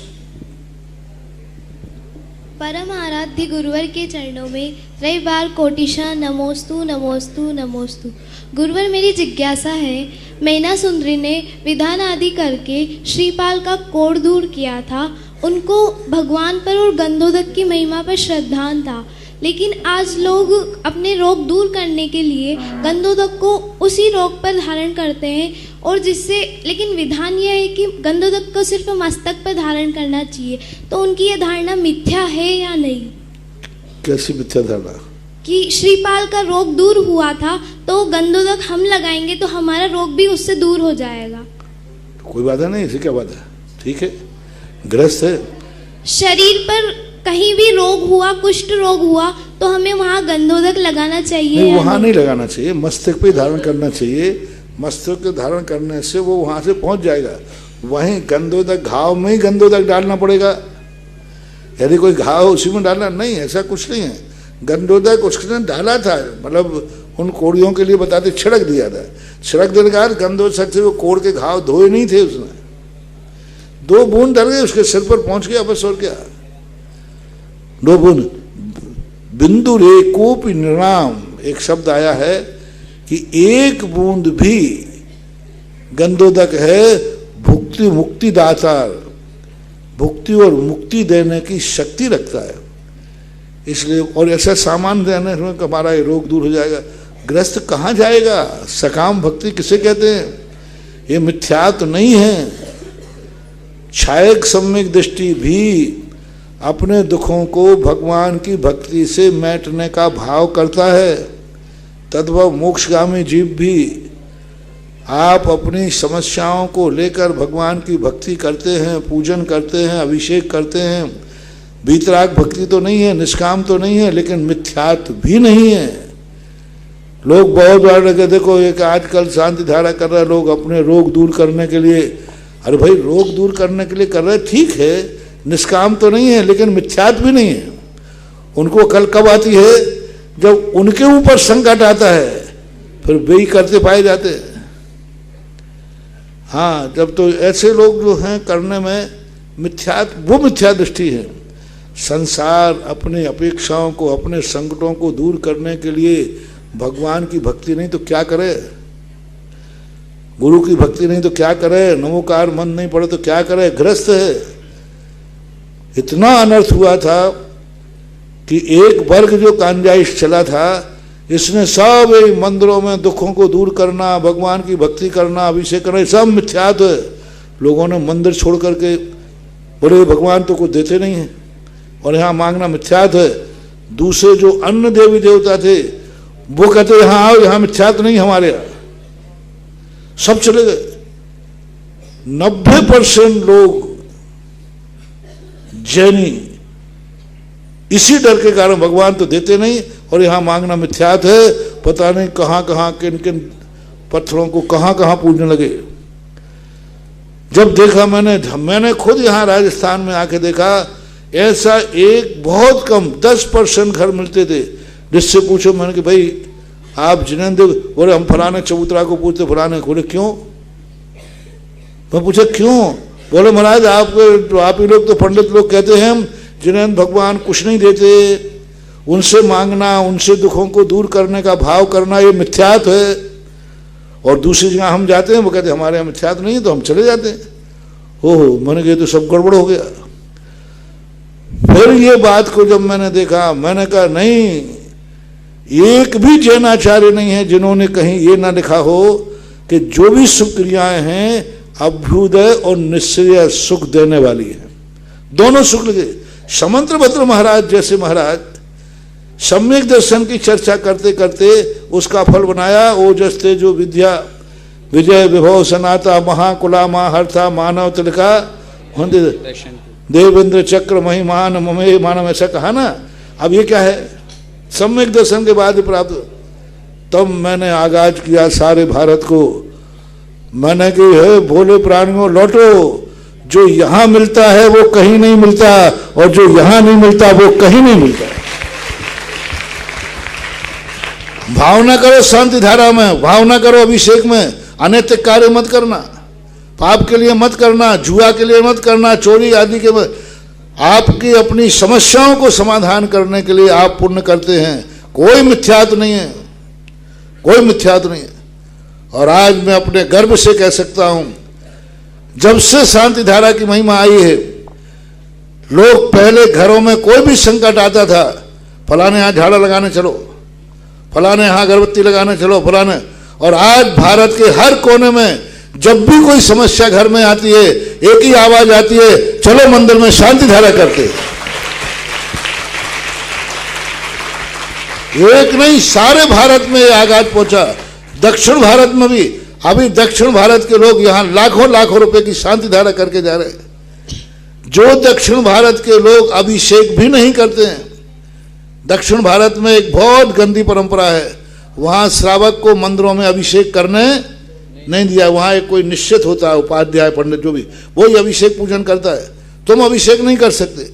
[SPEAKER 10] परम आराध्य गुरुवर के चरणों में रविवार कोटिशा नमोस्तु नमोस्तु नमोस्तु। गुरुवर, मेरी जिज्ञासा है, मैना सुंदरी ने विधान आदि करके श्रीपाल का कोढ़ दूर किया था, उनको भगवान पर और गंधोदक की महिमा पर श्रद्धान था, लेकिन आज लोग अपने रोग दूर करने के लिए गंधोदक को उसी रोग पर धारण करते हैं, और जिससे, लेकिन विधान यह है कि गंधोदक को सिर्फ मस्तक पर धारण करना चाहिए। तो उनकी यह धारणा मिथ्या है या नहीं?
[SPEAKER 3] कैसी मिथ्या धारणा?
[SPEAKER 10] कि श्रीपाल का रोग दूर हुआ था तो गंधोदक हम लगाएंगे तो हमारा रोग भी उससे दूर हो जाएगा।
[SPEAKER 3] कोई बात नहीं, इसे क्या बात है, ठीक है, ग्रस्त है।
[SPEAKER 10] शरीर पर कहीं भी रोग हुआ, कुष्ठ रोग हुआ, तो हमें वहाँ गंधोदक लगाना चाहिए?
[SPEAKER 3] नहीं, वहाँ नहीं लगाना चाहिए, मस्तक पे धारण करना चाहिए। मस्तक के धारण करने से वो वहाँ से पहुँच जाएगा। वहीं गंधोदक, घाव में ही गंधोदक डालना पड़ेगा। यदि कोई घाव उसी में डालना, नहीं, ऐसा कुछ नहीं है। गंधोदक उसने डाला था, मतलब उन कोड़ियों के लिए बताते, छिड़क दिया था। छिड़क देने के बाद गंधोदक से वो कोड़ के घाव धोए नहीं थे उसने, 2 बूंद डल गए, उसके सिर पर पहुंच गया, बस और क्या। 2 बूंद, बिंदु रे कोपि निर्णाम, एक शब्द आया है कि 1 बूंद भी गंधोदक है भुक्ति मुक्ति दातार, भुक्ति और मुक्ति देने की शक्ति रखता है। इसलिए, और ऐसा सामान देने में हमारा ये रोग दूर हो जाएगा। ग्रस्त कहाँ जाएगा? सकाम भक्ति किसे कहते हैं? ये मिथ्या तो नहीं है। छायक सम्यक दृष्टि भी अपने दुखों को भगवान की भक्ति से मैटने का भाव करता है। तद्भव मोक्षगामी जीव भी, आप अपनी समस्याओं को लेकर भगवान की भक्ति करते हैं, पूजन करते हैं, अभिषेक करते हैं। बीतराग भक्ति तो नहीं है, निष्काम तो नहीं है, लेकिन मिथ्यात्व भी नहीं है। लोग बहुत बार लगे, देखो एक आजकल शांति धारा कर रहे लोग अपने रोग दूर करने के लिए। अरे भाई, रोग दूर करने के लिए कर रहे, ठीक है, निष्काम तो नहीं है, लेकिन मिथ्यात्व भी नहीं है। उनको कल कब आती है? जब उनके ऊपर संकट आता है, फिर वे करते पाए जाते हैं। हाँ, जब तो ऐसे लोग जो हैं करने में मिथ्यात्व, वो मिथ्या दृष्टि है। संसार अपने अपेक्षाओं को, अपने संकटों को दूर करने के लिए भगवान की भक्ति नहीं तो क्या करे, गुरु की भक्ति नहीं तो क्या करे, नमोकार मन नहीं पड़े तो क्या करे, ग्रस्त है। इतना अनर्थ हुआ था कि एक वर्ग जो कांजाइश चला था, इसने सब मंदिरों में दुखों को दूर करना, भगवान की भक्ति करना, अभिषेक करना, सब मिथ्यात्व है। लोगों ने मंदिर छोड़ करके बोले भगवान तो कुछ देते नहीं है, और यहाँ मांगना मिथ्यात्व है। दूसरे जो अन्य देवी देवता थे वो कहते यहाँ आओ, यहाँ मिथ्यात्व नहीं हमारे यहाँ, सब चले गए। 90% लोग जैनी इसी डर के कारण भगवान तो देते नहीं, और यहाँ मांगना मिथ्यात्व है। पता नहीं कहाँ कहाँ किन किन पत्थरों को कहाँ कहाँ पूजने लगे। जब देखा मैंने खुद यहाँ राजस्थान में आके देखा, ऐसा एक बहुत कम 10% घर मिलते थे। जिससे पूछो मैंने कि भाई आप जिनेंद्र, बोले हम फलाने चबूतरा को पूछते, फलाने। बोले क्यों? मैं पूछा क्यों? बोले महाराज आप ही लोग तो पंडित लोग कहते हैं हम जिनेंद्र भगवान कुछ नहीं देते, उनसे मांगना, उनसे दुखों को दूर करने का भाव करना ये मिथ्यात्व है। और दूसरी जगह हम जाते हैं, वो कहते हमारे यहाँ मिथ्यात्व नहीं है, तो हम चले जाते हैं। ओहो, मैंने कहा तो सब गड़बड़ हो गया। फिर ये बात को जब मैंने देखा, मैंने कहा नहीं, एक भी जैनाचार्य नहीं है जिन्होंने कहीं ये ना लिखा हो कि जो भी सुख क्रियाएं हैं अभ्युदय और निश्चय सुख देने वाली है। दोनों सुख लगे। समंत्र भद्र महाराज जैसे महाराज सम्यक दर्शन की चर्चा करते करते उसका फल बनाया। ओजस तेजो विद्या विजय विभव सनाता महाकुला महाहर्था मानव तिलका देवेंद्र चक्र महिमान ममे मानव, ऐसा कहा ना। अब ये क्या है? सम्यक दर्शन के बाद प्राप्त। तब मैंने आगाज किया सारे भारत को, मैंने कि हे भोले प्राणियों लौटो, जो यहां मिलता है वो कहीं नहीं मिलता, और जो यहां नहीं मिलता वो कहीं नहीं मिलता। भावना करो शांति धारा में, भावना करो अभिषेक में। अनैतिक कार्य मत करना, पाप के लिए मत करना, जुआ के लिए मत करना, चोरी आदि के मत। आपकी अपनी समस्याओं को समाधान करने के लिए आप पुण्य करते हैं। कोई मिथ्यात्व नहीं है, कोई मिथ्यात्व नहीं है। और आज मैं अपने गर्व से कह सकता हूं, जब से शांति धारा की महिमा आई है, लोग पहले घरों में कोई भी संकट आता था, फलाने यहाँ झाड़ा लगाने चलो, फलाने यहाँ अगरबत्ती लगाने चलो, फलाने। और आज भारत के हर कोने में जब भी कोई समस्या घर में आती है, एक ही आवाज आती है, चलो मंदिर में शांति धारा करते। एक नहीं, सारे भारत में ये आगाज पहुंचा, दक्षिण भारत में भी। अभी दक्षिण भारत के लोग यहाँ लाखों लाखों रुपए की शांति धारा करके जा रहे हैं। जो दक्षिण भारत के लोग अभिषेक भी नहीं करते हैं, दक्षिण भारत में एक बहुत गंदी परंपरा है, वहां श्रावक को मंदिरों में अभिषेक करने नहीं दिया। वहां एक कोई निश्चित होता है, उपाध्याय पंडित जो भी, वही अभिषेक पूजन करता है। तुम अभिषेक नहीं कर सकते।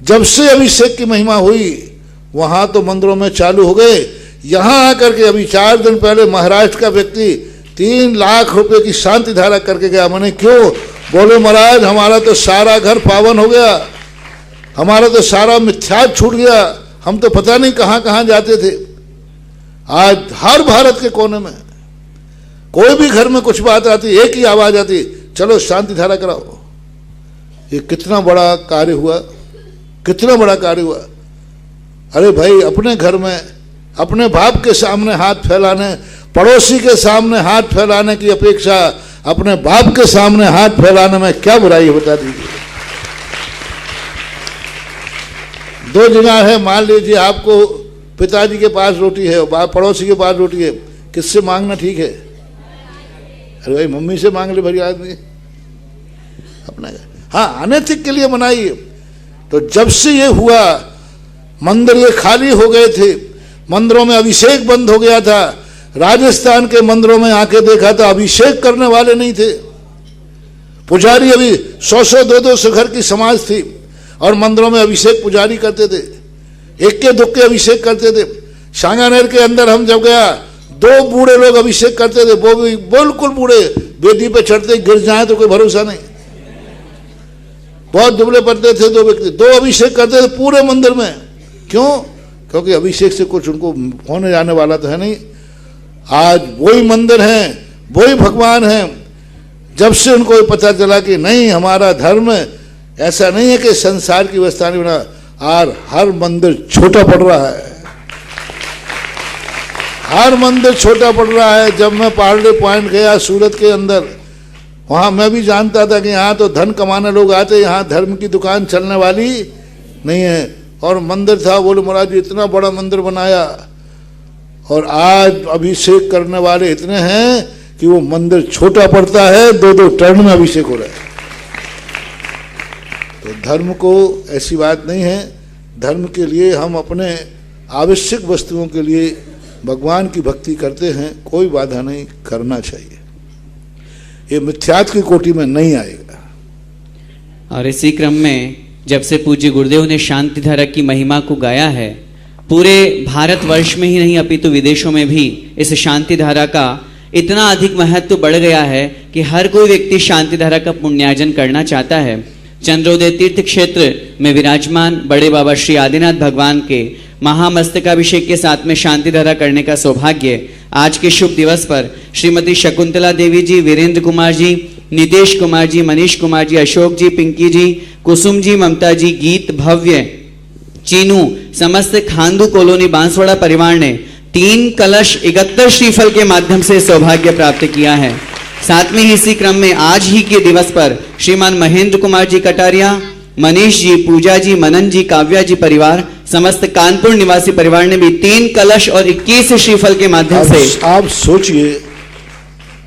[SPEAKER 3] जब से अभिषेक की महिमा हुई वहां तो मंदिरों में चालू हो गए। यहां आकर के अभी 4 दिन पहले महाराष्ट्र का व्यक्ति 3 लाख रुपए की शांति धारा करके गया। मैंने क्यों? बोले महाराज हमारा तो सारा घर पावन हो गया, हमारा तो सारा मिथ्या छूट गया, हम तो पता नहीं कहां कहां जाते थे। आज हर भारत के कोने में कोई भी घर में कुछ बात आती, एक ही आवाज आती, चलो शांति धारा कराओ। ये कितना बड़ा कार्य हुआ, कितना बड़ा कार्य हुआ। अरे भाई, अपने घर में अपने बाप के सामने हाथ फैलाने, पड़ोसी के सामने हाथ फैलाने की अपेक्षा अपने बाप के सामने हाथ फैलाने में क्या बुराई होता दीजिए। 2 जगह है, मान लीजिए आपको पिताजी के पास रोटी है और पड़ोसी के पास रोटी है, किससे मांगना ठीक है? अरे भाई मम्मी से मांग ले भरी आदमी अपना। हाँ, अनैतिक के लिए मनाई। तो जब से ये हुआ, मंदिर ये खाली हो गए थे, मंदिरों में अभिषेक बंद हो गया था। राजस्थान के मंदिरों में आके देखा था, अभिषेक करने वाले नहीं थे। पुजारी अभी 100-100, 200 घर की समाज थी और मंदिरों में अभिषेक पुजारी करते थे, इक्के दुक्के अभिषेक करते थे। सांगानेर के अंदर हम जब गया, 2 बूढ़े लोग अभिषेक करते थे, वो भी बिल्कुल बूढ़े, वेदी पे चढ़ते गिर जाए तो कोई भरोसा नहीं, बहुत दुबले पड़ते थे। 2 व्यक्ति 2 अभिषेक करते थे पूरे मंदिर में। क्यों? क्योंकि अभिषेक से कुछ उनको होने जाने वाला तो है नहीं। आज वही मंदिर हैं, वही भगवान हैं। जब से उनको पता चला कि नहीं, हमारा धर्म ऐसा नहीं है कि संसार की व्यवस्था नहीं बना, और हर मंदिर छोटा पड़ रहा है, हर मंदिर छोटा पड़ रहा है। जब मैं पार्ले पॉइंट गया सूरत के अंदर, वहां मैं भी जानता था कि यहाँ तो धन कमाने लोग आते, यहाँ धर्म की दुकान चलने वाली नहीं है। और मंदिर था, बोले महाराज जी इतना बड़ा मंदिर बनाया, और आज अभिषेक करने वाले इतने हैं कि वो मंदिर छोटा पड़ता है, 2-2 टर्न में अभिषेक हो रहा है। तो धर्म को ऐसी बात नहीं है। धर्म के लिए हम अपने आवश्यक वस्तुओं के लिए भगवान की भक्ति करते हैं, कोई बाधा नहीं, करना चाहिए। ये मिथ्यात्व की कोटि में नहीं आएगा।
[SPEAKER 11] और इसी क्रम में जब से पूज्य गुरुदेव ने शांति धारा की महिमा को गाया है, पूरे भारतवर्ष में ही नहीं अपितु विदेशों में भी इस शांति धारा का इतना अधिक महत्व बढ़ गया है कि हर कोई व्यक्ति शांति धारा का पुण्यार्जन करना चाहता है। चंद्रोदय तीर्थ क्षेत्र में विराजमान बड़े बाबा श्री आदिनाथ भगवान के महामस्तकाभिषेक के साथ में शांति धारा करने का सौभाग्य आज के शुभ दिवस पर श्रीमती शकुंतला देवी जी, वीरेंद्र कुमार जी, नितेश कुमार जी, मनीष कुमार जी, अशोक जी, पिंकी जी, कुसुम जी, ममता जी, गीत, भव्य, चीनू, समस्त खांदू कॉलोनी बांसवाड़ा परिवार ने 3 कलश 71 श्रीफल के माध्यम से सौभाग्य प्राप्त किया है। साथ में इसी क्रम में आज ही के दिवस पर श्रीमान महेंद्र कुमार जी कटारिया, मनीष जी, पूजा जी, मनन जी, काव्या जी परिवार, समस्त कानपुर निवासी परिवार ने भी 3 कलश और 21 श्रीफल के माध्यम से।
[SPEAKER 3] आप सोचिए,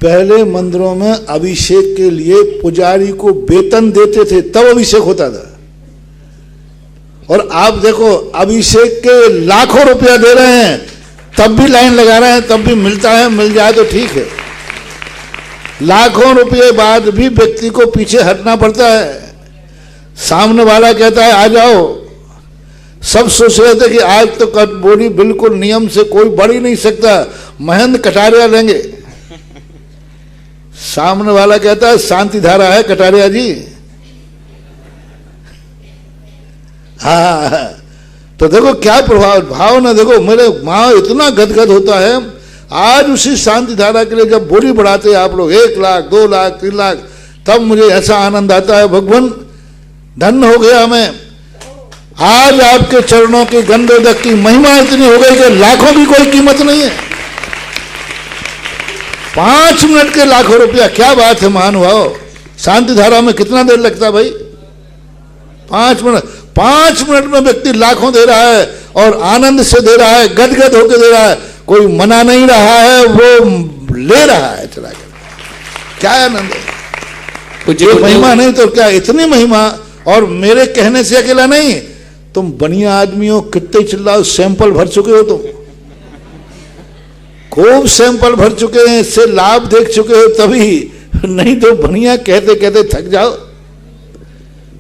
[SPEAKER 3] पहले मंदिरों में अभिषेक के लिए पुजारी को वेतन देते थे, तब अभिषेक होता था। और आप देखो, अभिषेक के लाखों रुपया दे रहे हैं, तब भी लाइन लगा रहे हैं, तब भी मिलता है, मिल जाए तो ठीक है। लाखों रुपये बाद भी व्यक्ति को पीछे हटना पड़ता है। सामने वाला कहता है आ जाओ, सब सोच रहे थे कि आज तो बोली बिल्कुल नियम से कोई बढ़ ही नहीं सकता, महेंद्र कटारिया लेंगे। सामने वाला कहता है शांति धारा है कटारिया जी। हाँ, तो देखो क्या प्रभाव, भाव ना देखो, मेरे माँ इतना गदगद होता है। आज उसी शांति धारा के लिए जब बोली बढ़ाते हैं आप लोग 1 लाख, 2 लाख, 3 लाख, तब मुझे ऐसा आनंद आता है, भगवान धन्य हो गया मैं। आज आपके चरणों की गंधोदक की महिमा इतनी हो गई कि लाखों की कोई कीमत नहीं है। 5 मिनट के लाखों रुपया, क्या बात है महानुभाव। शांति धारा में कितना देर लगता है भाई? 5 मिनट में व्यक्ति लाखों दे रहा है और आनंद से दे रहा है, गदगद होकर दे रहा है। कोई मना नहीं रहा है, वो ले रहा है चला कर। क्या आनंद है। ये महिमा नहीं तो क्या, इतनी महिमा। और मेरे कहने से अकेला नहीं, तुम बढ़िया आदमी हो, कितने चिल्लाओ, सैंपल भर चुके हो, तुम खूब सैंपल भर चुके हैं, इससे लाभ देख चुके हो, तभी नहीं तो बढ़िया कहते कहते थक जाओ।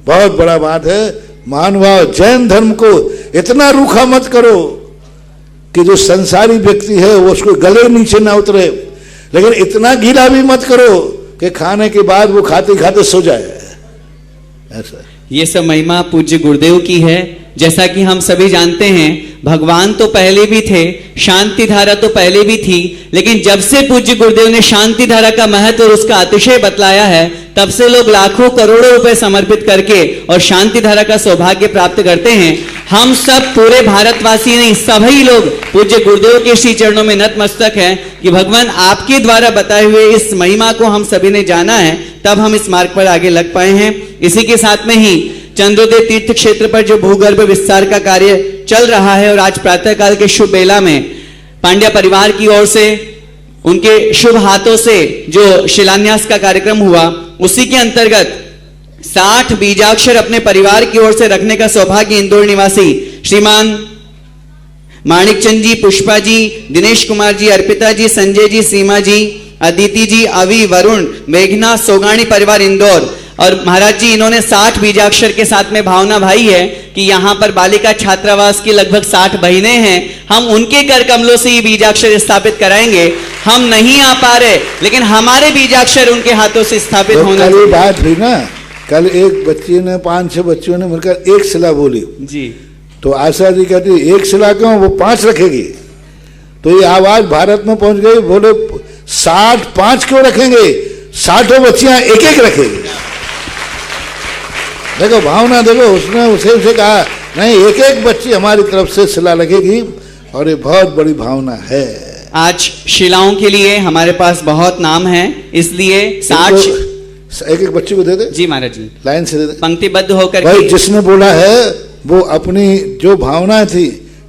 [SPEAKER 3] बहुत बड़ा बात है महानुभाव। जैन धर्म को इतना रूखा मत करो कि जो संसारी व्यक्ति है वो उसको गले नीचे ना उतरे, लेकिन इतना गीला भी मत करो कि खाने के बाद वो खाते खाते सो जाए। ऐसा
[SPEAKER 11] ये सब महिमा पूज्य गुरुदेव की है। जैसा कि हम सभी जानते हैं, भगवान तो पहले भी थे, शांति धारा तो पहले भी थी, लेकिन जब से पूज्य गुरुदेव ने शांति धारा का महत्व और उसका अतिशय बतलाया है, तब से लोग लाखों करोड़ों रुपए समर्पित करके और शांति धारा का सौभाग्य प्राप्त करते हैं। हम सब पूरे भारतवासी नहीं, सभी लोग पूज्य गुरुदेव के श्री चरणों में नतमस्तक हैं कि भगवान आपके द्वारा बताए हुए इस महिमा को हम सभी ने जाना है, तब हम इस मार्ग पर आगे लग पाए हैं। इसी के साथ में ही चंद्रोदय तीर्थ क्षेत्र पर जो भूगर्भ विस्तार का कार्य चल रहा है, और आज प्रातःकाल के शुभ बेला में पांड्या परिवार की ओर से उनके शुभ हाथों से जो शिलान्यास का कार्यक्रम हुआ, उसी के अंतर्गत 60 बीजाक्षर अपने परिवार की ओर से रखने का सौभाग्य इंदौर निवासी श्रीमान माणिकचंद जी, पुष्पा जी, दिनेश कुमार जी, अर्पिता जी, संजय जी, सीमा जी, अदिति जी, अवि, वरुण, मेघना, सोगानी परिवार इंदौर। और महाराज जी, इन्होंने 60 बीजाक्षर के साथ में भावना भाई है कि यहाँ पर बालिका छात्रावास की लगभग 60 बहनें हैं, हम उनके कर कमलों से ये बीजाक्षर स्थापित कराएंगे। हम नहीं आ पा रहे, लेकिन हमारे बीजाक्षर उनके हाथों से स्थापित होना चाहिए।
[SPEAKER 3] कल बात हुई ना, कल एक बच्ची ने 5-6 बच्चियों ने मिलकर एक शिला बोली
[SPEAKER 11] जी, तो
[SPEAKER 3] आशा जी कहती एक शिला क्यों, वो 5 रखेगी। तो ये आवाज भारत में पहुंच गई, बोले 60 5 क्यों रखेंगे, 60 बच्चियां एक एक रखेगी। देखो भावना, देखो उसने उसे कहा नहीं, एक एक बच्ची हमारी तरफ से शिला लगेगी, और ये बहुत बड़ी भावना है।
[SPEAKER 11] आज शिलाओं के लिए हमारे पास बहुत नाम है, इसलिए 60
[SPEAKER 3] एक बच्ची को दे दे
[SPEAKER 11] जी महाराज जी,
[SPEAKER 3] लाइन से दे दे,
[SPEAKER 11] पंक्तिबद्ध होकर
[SPEAKER 3] भाई। जिसने बोला है वो अपनी जो भावना थी,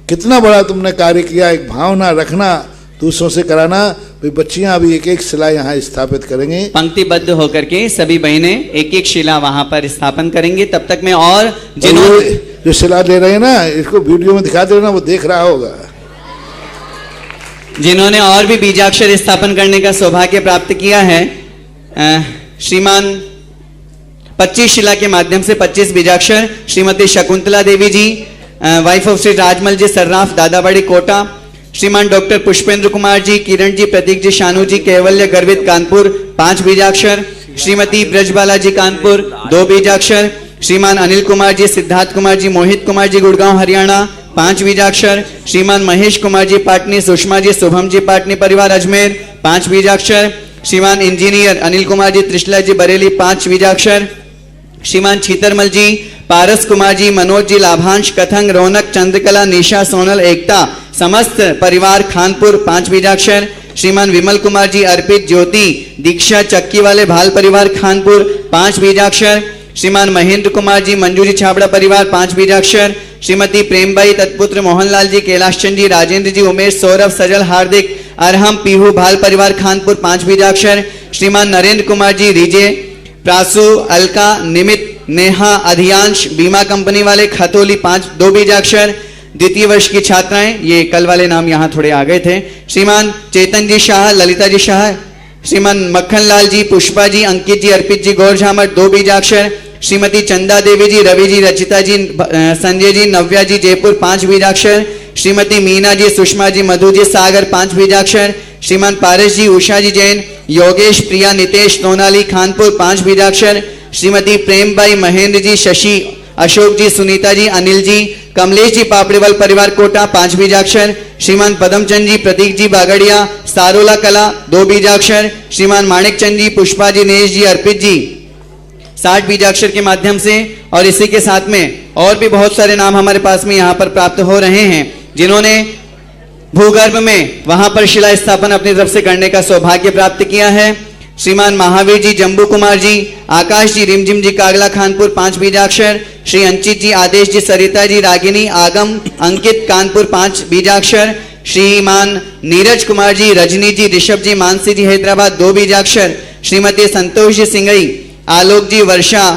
[SPEAKER 3] कितना बड़ा तुमने कार्य किया। एक भावना रखना, दूसरों से कराना। बच्चियां अभी एक एक शिला यहाँ स्थापित करेंगे,
[SPEAKER 11] पंक्तिबद्ध होकर के सभी बहनें एक एक शिला वहां पर स्थापन करेंगे। तब तक मैं और जिन्होंने
[SPEAKER 3] जो शिला ले रहे हैं ना, इसको वीडियो में दिखा देना, वो देख रहा होगा।
[SPEAKER 11] जिन्होंने और भी बीजाक्षर स्थापन करने का सौभाग्य प्राप्त किया है, श्रीमान 25 शिला के माध्यम से 25 बीजाक्षर श्रीमती शकुंतला देवी जी, वाइफ ऑफ श्री राजमल जी सर्राफ, दादाबाड़ी कोटा। श्रीमान डॉक्टर पुष्पेंद्र कुमार जी, किरण जी, प्रतीक जी, शानू जी, कैवल्य गर्वित कानपुर 5 बीजाक्षर। श्रीमती ब्रजबाला जी कानपुर 2 बीजाक्षर। श्रीमान अनिल कुमार जी, सिद्धार्थ कुमार जी, मोहित कुमार जी गुड़गांव हरियाणा 5 बीजाक्षर। श्रीमान महेश कुमार जी पाटनी, सुषमा जी, शुभम जी पाटनी परिवार अजमेर 5 बीजाक्षर। श्रीमान इंजीनियर अनिल कुमार जी, त्रिशला जी बरेली 5 बीजाक्षर। श्रीमान छीतरमल जी, पारस कुमार जी, मनोज जी, लाभांश, कथंग, रौनक, चंद्रकला, निशा, सोनल, एकता समस्त परिवार खानपुर 5 बीजाक्षर। श्रीमान विमल कुमार जी, अर्पित, ज्योति, दीक्षा, चक्की वाले भाल परिवार खानपुर 5 बीजाक्षर। श्रीमान महेंद्र कुमार जी, मंजू जी छाबड़ा परिवार 5 बीजाक्षर। श्रीमती प्रेमबाई तत्पुत्र मोहनलाल जी, कैलाश चंद जी, राजेंद्र जी, उमेश, सौरभ, सजल, हार्दिक, अरहम, पीहू भाल परिवार खानपुर 5 बीजाक्षर। श्रीमान नरेंद्र कुमार जी, रिजे, प्रासु, अलका, निमित, नेहा, अधियांश, बीमा कंपनी वाले खतौली 2 बीजाक्षर। द्वितीय वर्ष की छात्राएं, ये कल वाले नाम यहाँ थोड़े आ गए थे। श्रीमान चेतन जी शाह, ललिता जी शाह, श्रीमान मक्खन लाल जी, पुष्पा जी, अंकित जी, अर्पित जी, गौर झामर 2 बीजाक्षर। श्रीमती चंदा देवी जी, रवि जी, रचिता जी, संजय जी, नव्या जी, जयपुर 5 बीजाक्षर। श्रीमती मीना जी, सुषमा जी, मधु जी, सागर 5 बीजाक्षर। श्रीमान पारस जी, उषा जी जैन, योगेश, प्रिया, नितेश, सोनाली खानपुर 5 बीजाक्षर। श्रीमती प्रेमबाई, महेंद्र जी, शशि, अशोक जी, सुनीता जी, अनिल जी, कमलेश जी पापड़ेवाल परिवार कोटा 5 बीजाक्षर। श्रीमान पदमचंद जी, प्रतीक जी, बागड़िया, सारोला कला 2 बीजाक्षर। श्रीमान माणिकचंद जी, पुष्पा जी, नेश जी, अर्पित जी 60 बीजाक्षर के माध्यम से। और इसी के साथ में और भी बहुत सारे नाम हमारे पास में यहाँ पर प्राप्त हो रहे हैं जिन्होंने भूगर्भ में वहां पर शिला स्थापना अपनी तरफ से करने का सौभाग्य प्राप्त किया है। श्रीमान महावीर जी, जम्बू कुमार जी, आकाश जी, रिमझिम जी, कागला खानपुर 5 बीजाक्षर, श्री अंचित जी, आदेश जी, सरिता जी, रागिनी, आगम, अंकित कानपुर 5 बीजाक्षर, श्रीमान नीरज कुमार जी, रजनी जी, ऋषभ जी, मानसी जी, हैदराबाद 2 बीजाक्षर, श्रीमती संतोष जी सिंगई, आलोक जी, वर्षा,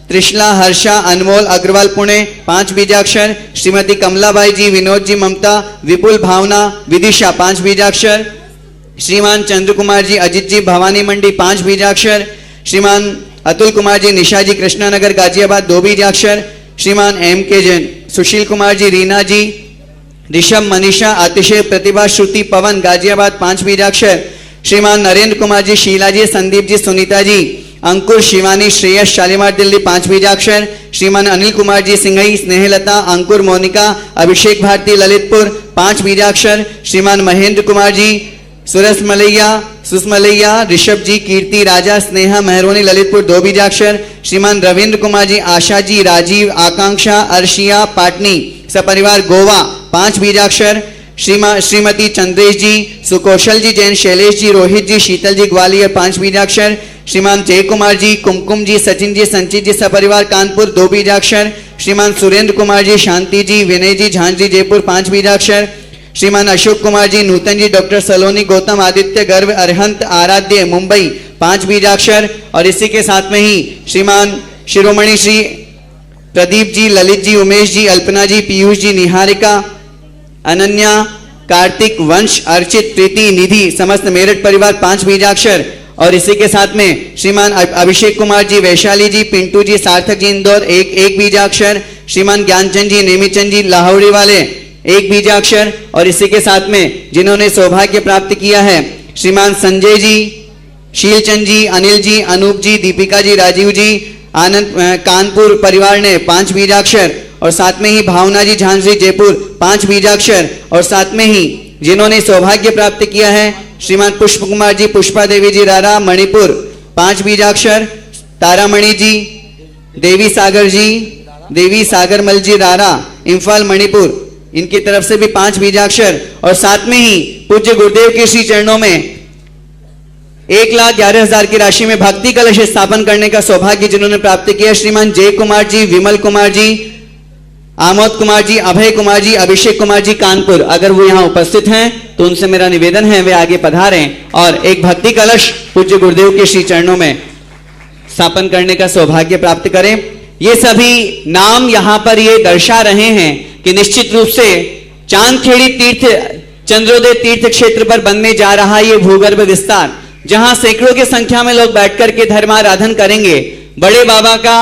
[SPEAKER 11] त्रिशला, हर्षा, अनमोल अग्रवाल पुणे 5 बीजाक्षर, श्रीमती कमलाबाई जी, विनोद जी, ममता, विपुल, भावना, विदिशा 5 बीजाक्षर, श्रीमान चंद्र कुमार जी, अजित जी, भवानी मंडी 5 बीजाक्षर, श्रीमान अतुल कुमार जी, निशा जी, कृष्णानगर गाजियाबाद 2 बीजाक्षर, श्रीमान एम के जैन, सुशील कुमार जी, रीना जी, ऋषभ, मनीषा, अतिशय, प्रतिभा, श्रुति, पवन गाजियाबाद 5 बीजाक्षर, श्रीमान नरेंद्र कुमार जी, शीला जी, संदीप जी, सुनीता जी, अंकुर, शिवानी, श्रेयस, शालीमार दिल्ली 5 बीजाक्षर, श्रीमान अनिल कुमार जी, सिंघई, स्नेहलता, अंकुर, मोनिका, अभिषेक भारती, ललितपुर 5 बीजाक्षर, श्रीमान महेंद्र कुमार जी, सुरस मलैया, सुषमलैया, ऋषभ जी, कीर्ति, राजा, स्नेहा, मेहरोनी, ललितपुर 2 बीजाक्षर, श्रीमान रविंद्र कुमार जी, आशा जी, राजीव, आकांक्षा, अर्शिया, पाटनी सपरिवार गोवा 5 बीजाक्षर, श्रीमती चंद्रेश जी, सुकौशल जी, जैन, शैलेश जी, रोहित जी, शीतल जी, ग्वालियर 5 बीजाक्षर, श्रीमान जय कुमार जी, कुमकुम जी, सचिन जी, संचित जी, सपरिवार कानपुर 2 बीजाक्षर, श्रीमान सुरेंद्र कुमार जी, शांति जी, विनय जी, झांझी, जयपुर 5 बीजाक्षर, श्रीमान अशोक कुमार जी, नूतन जी, डॉक्टर सलोनी, गौतम, आदित्य, गर्व, अरहंत, आराध्य, मुंबई 5 बीजाक्षर। और इसी के साथ में ही श्रीमान शिरोमणि श्री प्रदीप जी, ललित जी, उमेश जी, अल्पना जी, पीयूष जी, निहारिका, अनन्या, कार्तिक, वंश, अर्चित, प्रीति, निधि, समस्त मेरठ परिवार 5 बीजाक्षर। और इसी के साथ में श्रीमान अभिषेक कुमार जी, वैशाली जी, पिंटू जी, सार्थक जी, इंदौर 1 बीजाक्षर, श्रीमान ज्ञानचंद जी, नेमीचंद जी, लाहौरी वाले 1 बीजाक्षर। और इसी के साथ में जिन्होंने सौभाग्य प्राप्त किया है श्रीमान संजय जी, शीलचंद जी, अनिल जी, अनूप जी, दीपिका जी, राजीव जी, आनंद कानपुर परिवार ने 5 बीजाक्षर। और साथ में ही भावना जी, झांसी, जयपुर 5 बीजाक्षर। और साथ में ही जिन्होंने सौभाग्य प्राप्त किया है श्रीमान पुष्प कुमार जी, पुष्पा देवी जी, रारा, मणिपुर 5 बीजाक्षर, तारामणि जी, देवी सागर जी, देवी सागरमल जी, रारा, इम्फाल, मणिपुर, इनकी तरफ से भी 5 बीजाक्षर। और साथ में ही पूज्य गुरुदेव के श्री चरणों में 1,11,000 की राशि में भक्ति कलश स्थापन करने का सौभाग्य जिन्होंने प्राप्त किया श्रीमान जय कुमार जी, विमल कुमार जी, आमोद कुमार जी, अभय कुमार जी, अभिषेक कुमार जी, कानपुर। अगर वो यहाँ उपस्थित हैं तो उनसे मेरा निवेदन है वे आगे पधारें और एक भक्ति कलश पूज्य गुरुदेव के श्री चरणों में स्थापन करने का सौभाग्य प्राप्त करें। ये सभी नाम यहाँ पर ये दर्शा रहे हैं कि निश्चित रूप से चांदखेड़ी तीर्थ चंद्रोदय तीर्थ क्षेत्र पर बनने जा रहा ये भूगर्भ विस्तार, जहां सैकड़ों की संख्या में लोग बैठकर के धर्माराधन करेंगे, बड़े बाबा का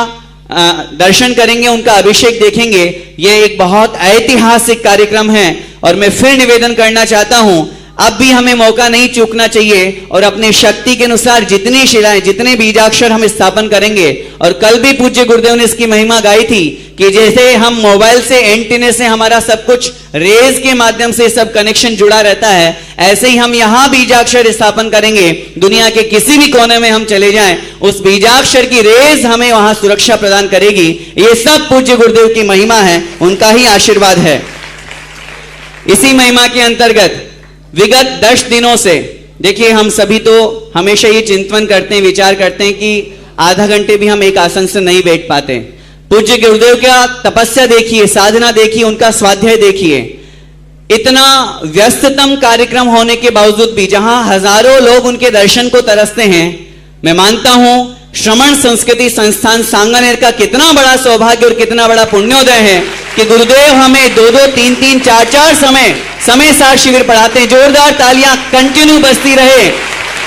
[SPEAKER 11] दर्शन करेंगे, उनका अभिषेक देखेंगे। यह एक बहुत ऐतिहासिक कार्यक्रम है और मैं फिर निवेदन करना चाहता हूं, अब भी हमें मौका नहीं चूकना चाहिए और अपने शक्ति के अनुसार जितनी शिलाएं, जितने बीजाक्षर हम स्थापन करेंगे। और कल भी पूज्य गुरुदेव ने इसकी महिमा गाई थी कि जैसे हम मोबाइल से एंटीने से हमारा सब कुछ रेज के माध्यम से सब कनेक्शन जुड़ा रहता है, ऐसे ही हम यहां बीजाक्षर स्थापन करेंगे। दुनिया के किसी भी कोने में हम चले जाएं, उस बीजाक्षर की रेज हमें वहां सुरक्षा प्रदान करेगी। ये सब पूज्य गुरुदेव की महिमा है, उनका ही आशीर्वाद है। इसी महिमा के अंतर्गत विगत 10 दिनों से देखिए, हम सभी तो हमेशा ये चिंतन करते हैं, विचार करते हैं कि आधा घंटे भी हम एक आसन से नहीं बैठ पाते। पूज्य गुरुदेव का तपस्या देखिए, साधना देखिए, उनका स्वाध्याय देखिए। इतना व्यस्ततम कार्यक्रम होने के बावजूद भी जहां हजारों लोग उनके दर्शन को तरसते हैं, मैं मानता हूं श्रमण संस्कृति संस्थान सांगानेर का कितना बड़ा सौभाग्य और कितना बड़ा पुण्योदय है कि गुरुदेव हमें 2-2, 3-3, 4-4 समय सार शिविर पढ़ाते हैं। जोरदार तालियां कंटिन्यू बजती रहे।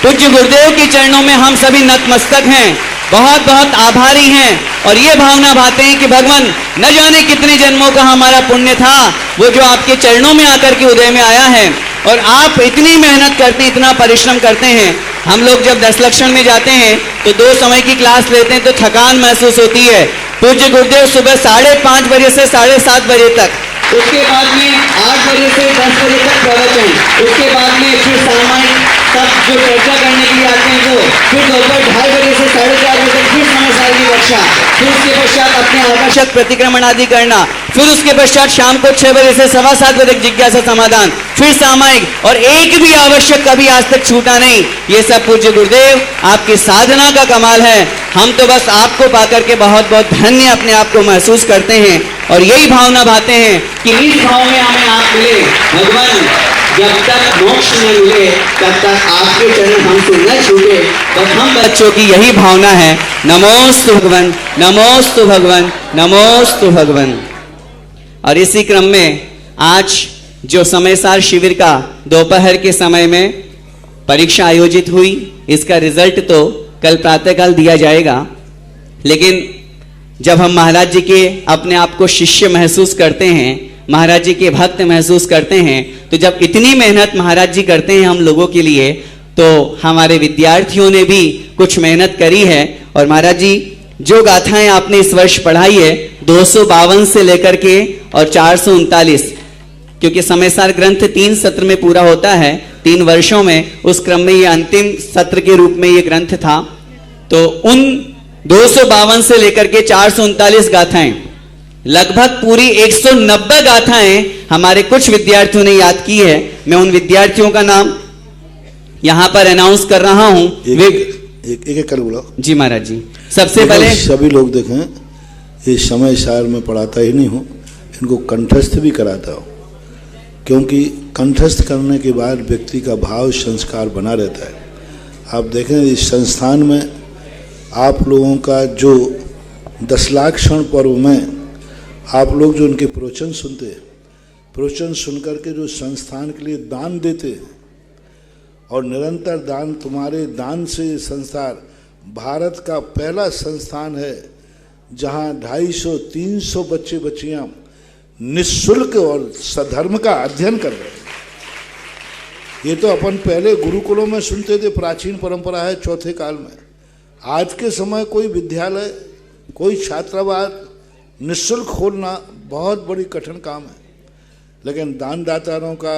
[SPEAKER 11] पूज्य गुरुदेव के चरणों में हम सभी नतमस्तक हैं, बहुत बहुत आभारी हैं और ये भावना भाते हैं कि भगवान न जाने कितने जन्मों का हमारा पुण्य था, वो जो आपके चरणों में आकर के उदय में आया है। और आप इतनी मेहनत करते हैं, इतना परिश्रम करते हैं। हम लोग जब 10 लक्षण में जाते हैं तो 2 समय की क्लास लेते हैं तो थकान महसूस होती है। पूज्य गुरुदेव सुबह 5:30 बजे से 7:30 बजे तक, उसके बाद में 8 बजे से 10 बजे तक प्रवचन, उसके बाद में फिर सामान्य सब जो चर्चा करने के लिए आते हैं वो, फिर दोपहर 2:30 बजे से 4:30 बजे तक फिर समय सार की कक्षा, फिर उसके पश्चात अपने आकर्षक प्रतिक्रमण आदि करना, फिर उसके पश्चात शाम को 6 बजे से 7:15 बजे तक जिज्ञासा समाधान, फिर सामायिक, और एक भी आवश्यक कभी आज तक छूटा नहीं। ये सब पूज्य गुरुदेव आपकी साधना का कमाल है। हम तो बस आपको पाकर के बहुत बहुत धन्य अपने आप को महसूस करते हैं और यही भावना भाते हैं कि इस भाव में हमें आप मिले भगवान। जब तक मोक्ष न मिले तब तक आपके चरण हमसे न छूटे, तो हम बच्चों की यही भावना है। नमोस्तु भगवान, नमोस्तु भगवान, नमोस्तु भगवान। और इसी क्रम में आज जो समयसार शिविर का दोपहर के समय में परीक्षा आयोजित हुई, इसका रिजल्ट तो कल प्रातःकाल दिया जाएगा, लेकिन जब हम महाराज जी के अपने आप को शिष्य महसूस करते हैं, महाराज जी के भक्त महसूस करते हैं, तो जब इतनी मेहनत महाराज जी करते हैं हम लोगों के लिए, तो हमारे विद्यार्थियों ने भी कुछ मेहनत करी है। और महाराज जी जो गाथाएं आपने इस वर्ष पढ़ाई है 252 से लेकर के और 439, क्योंकि समयसार ग्रंथ 3 सत्र में पूरा होता है, 3 वर्षों में, उस क्रम में ये अंतिम सत्र के रूप में ये ग्रंथ था। तो उन 252 से लेकर के 439 गाथाएं, लगभग पूरी 190 गाथाएं हमारे कुछ विद्यार्थियों ने याद की है। मैं उन विद्यार्थियों का नाम यहां पर अनाउंस कर रहा हूं।
[SPEAKER 3] एक कर बोलो
[SPEAKER 11] जी महाराज जी। सबसे पहले
[SPEAKER 3] सभी लोग देखें, ये समय सार में पढ़ाता ही नहीं हूं, इनको कंठस्थ भी कराता हूं, क्योंकि कंठस्थ करने के बाद व्यक्ति का भाव संस्कार बना रहता है। आप देखें इस संस्थान में आप लोगों का जो 10 लाख क्षण पर्व में आप लोग जो उनके प्रवचन सुनते हैं, प्रवचन सुनकर के जो संस्थान के लिए दान देते हैं, और निरंतर दान, तुम्हारे दान से ये संस्थान भारत का पहला संस्थान है जहां 250-300 बच्चे बच्चियां निःशुल्क और सधर्म का अध्ययन कर रहे हैं। ये तो अपन पहले गुरुकुलों में सुनते थे, प्राचीन परंपरा है चौथे काल में। आज के समय कोई विद्यालय, कोई छात्रावास निःशुल्क खोलना बहुत बड़ी कठिन काम है, लेकिन दानदाताओं का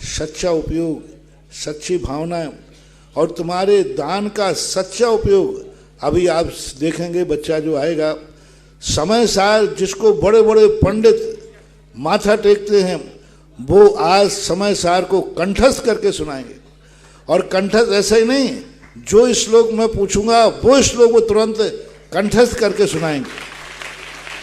[SPEAKER 3] सच्चा उपयोग, सच्ची भावनाएं और तुम्हारे दान का सच्चा उपयोग, अभी आप देखेंगे बच्चा जो आएगा, समय सार जिसको बड़े बड़े पंडित माथा टेकते हैं, वो आज समय सार को कंठस्थ करके सुनाएंगे। और कंठस्थ ऐसा ही नहीं, जो श्लोक मैं पूछूंगा वो श्लोक वो तुरंत कंठस्थ करके सुनाएंगे।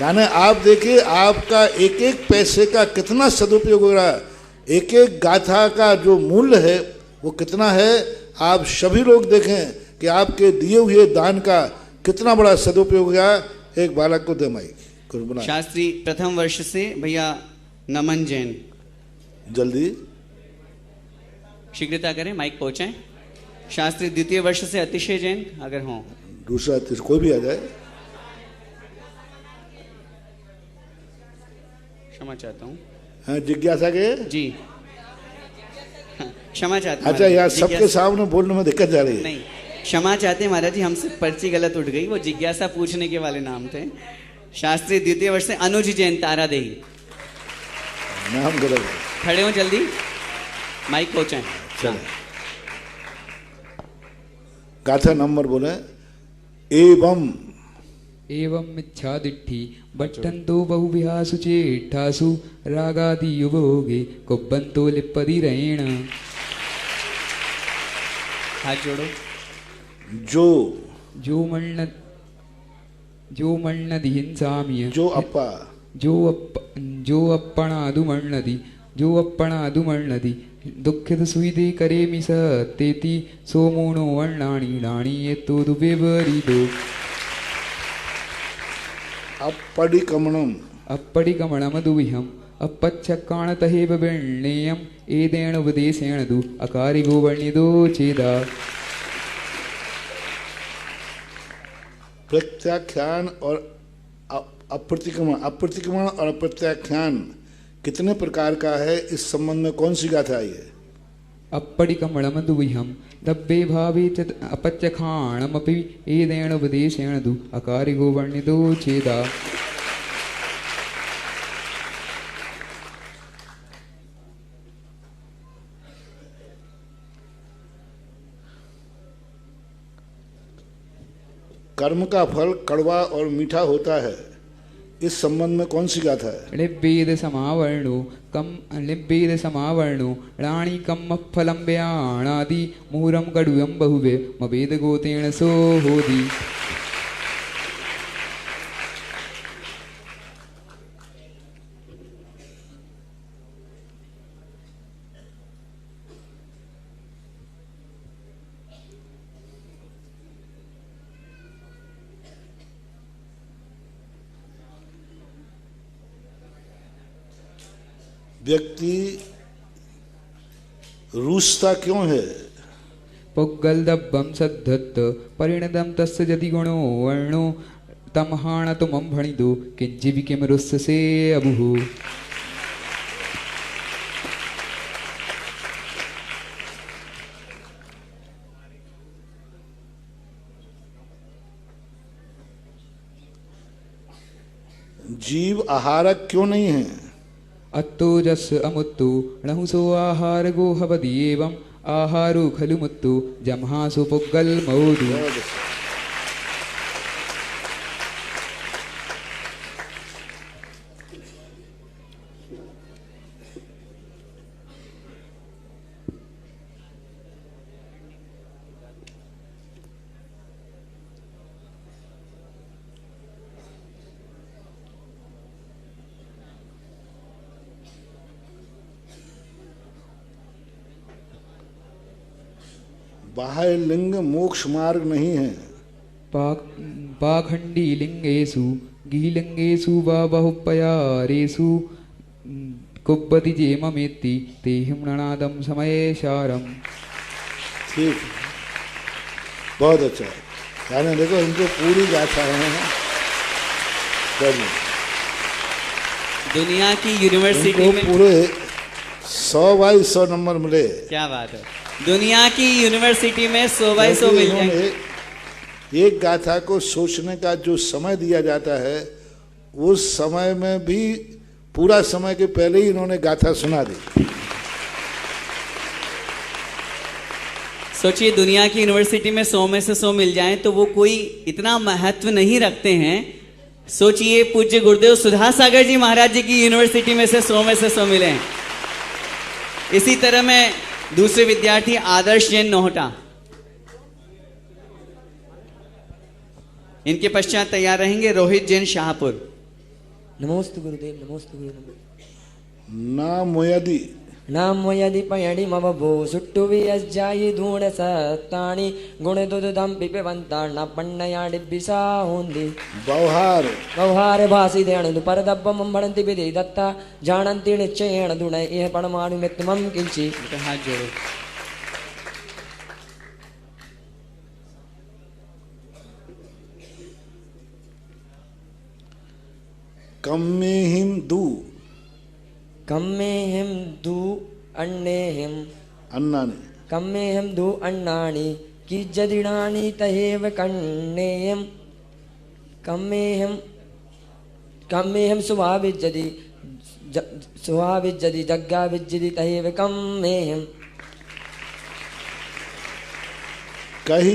[SPEAKER 3] यानी आप देखिए आपका एक एक पैसे का कितना सदुपयोग हो रहा है, एक एक गाथा का जो मूल्य है वो कितना है। आप सभी लोग देखें कि आपके दिए हुए दान का कितना बड़ा सदुपयोग हुआ। एक बालक को दे माइक।
[SPEAKER 11] शास्त्री प्रथम वर्ष से भैया नमन जैन,
[SPEAKER 3] जल्दी
[SPEAKER 11] शीघ्रता करें, माइक पहुंचाएं। शास्त्री द्वितीय वर्ष से अतिशय जैन अगर हो,
[SPEAKER 3] दूसरा कोई भी आ जाए।
[SPEAKER 11] क्षमा चाहता हूँ।
[SPEAKER 3] हाँ, जिज्ञासा के
[SPEAKER 11] जी, क्षमा चाहते हैं।
[SPEAKER 3] अच्छा यार, सबके सामने बोलने में दिक्कत जा रही है।
[SPEAKER 11] नहीं, क्षमा चाहते हैं महाराज जी, हमसे पर्ची गलत उठ गई, वो जिज्ञासा पूछने के वाले नाम थे। शास्त्री द्वितीय वर्ष से अनुज जैन, तारा देही,
[SPEAKER 3] नाम गलत है।
[SPEAKER 11] खड़े हो जल्दी, माइक पहुंचाएं।
[SPEAKER 3] चलो गाथा नंबर बोले। एवं
[SPEAKER 7] मिथ्यादिट्ठी बट्टन्तो बहुविहासु चेट्ठासु रागादि युभोगे कुब्बन्तो लिप्पदिरेण।
[SPEAKER 11] हाथ जोड़ो।
[SPEAKER 7] जो मण्णदि हिंसामिय जो अप्पणादुमण्णदि दुःखित सुविदे करेमि स तेति सोमोणो वर्णाणि राणि एतो दुबेवरिदो।
[SPEAKER 3] अपडिकमणम
[SPEAKER 7] अपच्छक्काणतहेव वर्णेयम् एदेण उपदेशेण दु अकारिगो वर्णिदो चेदा।
[SPEAKER 3] प्रत्याख्यान और अप्रतिक्रमण और अप्रत्याख्यान कितने प्रकार का है, इस संबंध में कौन सी गाथा आई है?
[SPEAKER 7] अपडिकमणमदुविहं दब्बे भावे च अपत्यखाणमपि एदेण उपदेशेण दु अकारिगो वर्णितो चेदा।
[SPEAKER 3] कर्म का फल कड़वा और मीठा होता है, इस संबंध में कौन सी गाथा है?
[SPEAKER 7] लिब्बेद समावर्णो राणी कम फलम व्याणादि मुहुरम कड़ुयम बहुवे मवेद गोतेण सो होदी।
[SPEAKER 3] व्यक्ति रूसता क्यों है?
[SPEAKER 7] पुग्गलदब्बं सद्धत्त परिणदं तस्य यदि गुणो वर्णो तमहाण तुमं भणिदो किंचिवि किम रुस्ससे अबुः।
[SPEAKER 3] जीव आहारक क्यों नहीं है?
[SPEAKER 7] अत्तो जस अमुत्तु नहुसो आहार गो हवदि एवं आहारो खलु मुत्तु जम्हासु पुग्गल मौदु।
[SPEAKER 3] बाह्य लिंग मोक्ष मार्ग नहीं है।
[SPEAKER 7] पाखंडी लिंगेषु गीलिंगेषु वा बहुपयारेषु कुब्बति जेममेति तेहिं नणादं समयेशारम्।
[SPEAKER 3] ठीक, बहुत अच्छा है। यानी देखो इनको पूरी गाथा है।
[SPEAKER 11] दुनिया की यूनिवर्सिटी में
[SPEAKER 3] पूरे 100/100 नंबर मिले।
[SPEAKER 11] क्या बात है, दुनिया की यूनिवर्सिटी में 100/100 मिल जाएंगे।
[SPEAKER 3] एक गाथा को सोचने का जो समय दिया जाता है, उस समय में भी पूरा समय के पहले ही इन्होंने गाथा सुना दी।
[SPEAKER 11] सोचिए, दुनिया की यूनिवर्सिटी में 100 में से 100 मिल जाएं तो वो कोई इतना महत्व नहीं रखते हैं। सोचिए, पूज्य गुरुदेव सुधा सागर जी महाराज जी की यूनिवर्सिटी में से 100 में से 100 मिले। इसी तरह मैं दूसरे विद्यार्थी आदर्श जैन नोहटा, इनके पश्चात तैयार रहेंगे रोहित जैन शाहपुर।
[SPEAKER 6] नमोस्तु गुरुदेव, नमोस्तु गुरुदेव।
[SPEAKER 3] नाम
[SPEAKER 6] मोयदि पयणि मवभो सुट्टुवि यज्जायि धूण सत्तानि गुण दुदुदं पिपवन्ता न पण्णयाडि बिसा होंदि। व्यवहार भासी देण परदब्बं भणन्ति विधि दत्ता जानन्ति निश्चयेन दुण इह परमाणु मित्तमं किंचि।
[SPEAKER 11] हाथ जोड़ो।
[SPEAKER 6] कम्मेहिं दु अन्नेहिं
[SPEAKER 3] अन्नानि
[SPEAKER 6] कम्मेहिं दु अन्नानि किज्जदिनानि तहेव कन्नेहिं कम्मेहिं सुभाविज्जति जग्गाविज्जति तहेव कम्मेहिं।
[SPEAKER 3] कहि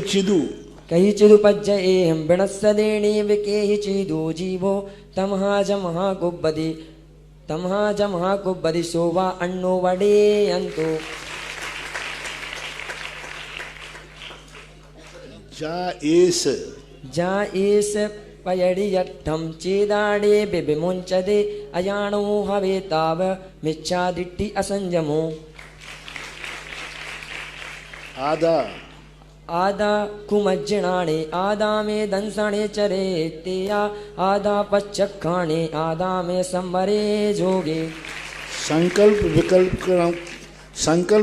[SPEAKER 3] चिदु
[SPEAKER 6] पज्जयेहिं विणस्सदेणी विकेहि चिदु जीवो तमहा जमहा कुब्बदि शोभा अन्नो वडेयन्तो। जा एस पयडि यट्ठं चेदाडे विमुञ्चदे अयाणो हवे ताव मिच्छादिट्टि असंजमो। आदा कुमज्जनाणे आदा में दंसणे चरे तेया आदा पच्चखाणे आदा में संबरे जोगे।
[SPEAKER 3] संकल्प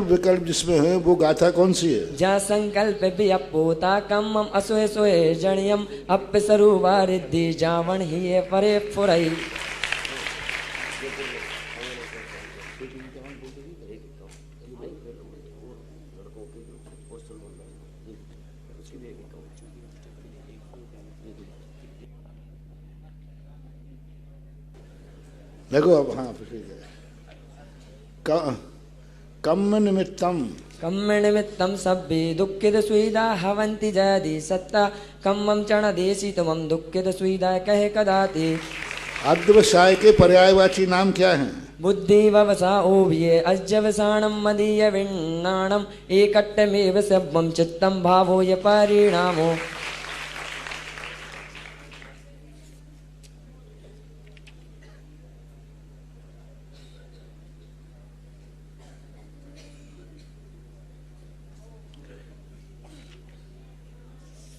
[SPEAKER 3] विकल्प जिसमें है वो गाथा कौन सी है?
[SPEAKER 6] जा संकल्प व्यपोता कम्मम असोहे सोहे जणियम अप्य सरुवा रिद्धि जावण ही परे फुरई।
[SPEAKER 3] देखो अब, हाँ ठीक है। कम्म निमित्तम
[SPEAKER 12] कम्म निमित्तं सभ्ये दुःखित सुविधा हवन्ति जयति सत्ता कम्मं चण देशी तमं दुःखित सुविधा कहे कदाति।
[SPEAKER 3] अध्यवसाय के पर्यायवाची नाम क्या हैं?
[SPEAKER 12] बुद्धि ववसा ओव्ये अज्जवसाणं मदीय विण्णाणं एकट्टमेव सब्बं चित्तं भावो य परिणामो।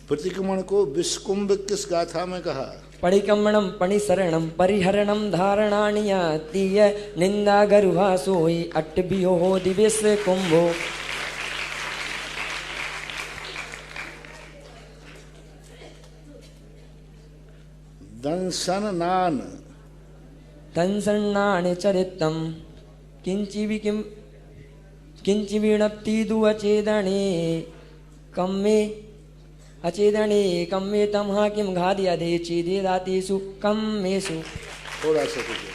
[SPEAKER 3] प्रतिक्रमण को विस्कुंभ किस गाथा में कहा?
[SPEAKER 12] परिकम्मणं पणिसरणं परिहरणं धारणानियतीय निंदा गरुहा सोई अट्टबियो दिव्यस कुंभो।
[SPEAKER 3] दंसन्नान
[SPEAKER 12] दंसन्नानि चरितं किंचि विणप्ति दुअचेदणे कम्मे अचेदणे कम्मे तमहा किम घादिया दे चेदे दातेषु कम्मेषु।
[SPEAKER 3] थोड़ा सा कीजिए।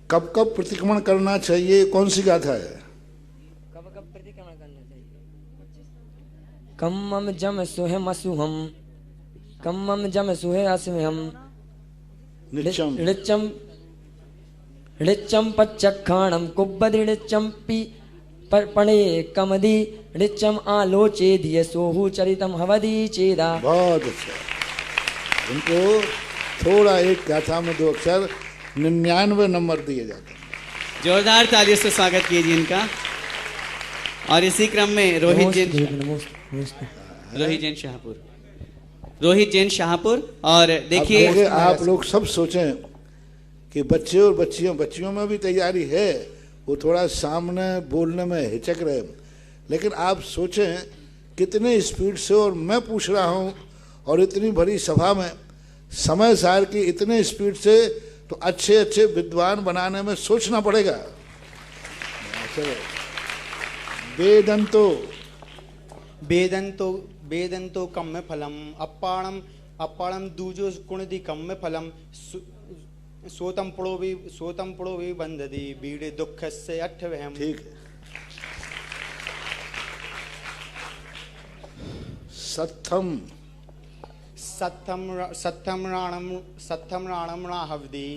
[SPEAKER 3] कब कब प्रतिक्रमण करना चाहिए? कौन सी गाथा है?
[SPEAKER 12] कब कब प्रतिक्रमण करना चाहिए? कम्मम जम सुहम असुहम कम्मम जम सुहे असुहम
[SPEAKER 3] निच्चम
[SPEAKER 12] ऋच्चम पच्चक्षाणम कुब्बदि ऋच्चम पि पणे कमदि ऋच्चम आलोचे दिय सोहु चरितम हवदि चेदा।
[SPEAKER 3] बहुत अच्छा। उनको थोड़ा एक गाथा में 2 अक्षर 99 नंबर दिए जाते हैं।
[SPEAKER 11] जोरदार तालियों से स्वागत कीजिए इनका। और इसी क्रम में रोहित जैन शाहपुर और देखिए
[SPEAKER 3] आप लोग सब सोचें कि बच्चे और बच्चियों में भी तैयारी है, वो थोड़ा सामने बोलने में हिचक रहे, लेकिन आप सोचें कितने स्पीड से, और मैं पूछ रहा हूँ, और इतनी बड़ी सभा में समय सार की इतने स्पीड से, तो अच्छे अच्छे विद्वान बनाने में सोचना पड़ेगा।
[SPEAKER 13] वेदंतो कम्म फलम अप्पाणम दूजो कुणदि कम्म फलम सोतम पड़ो भी बंधदी बीड़े दुख से अठवहम।
[SPEAKER 3] ठीक है।
[SPEAKER 13] सत्थम राणम राहवदी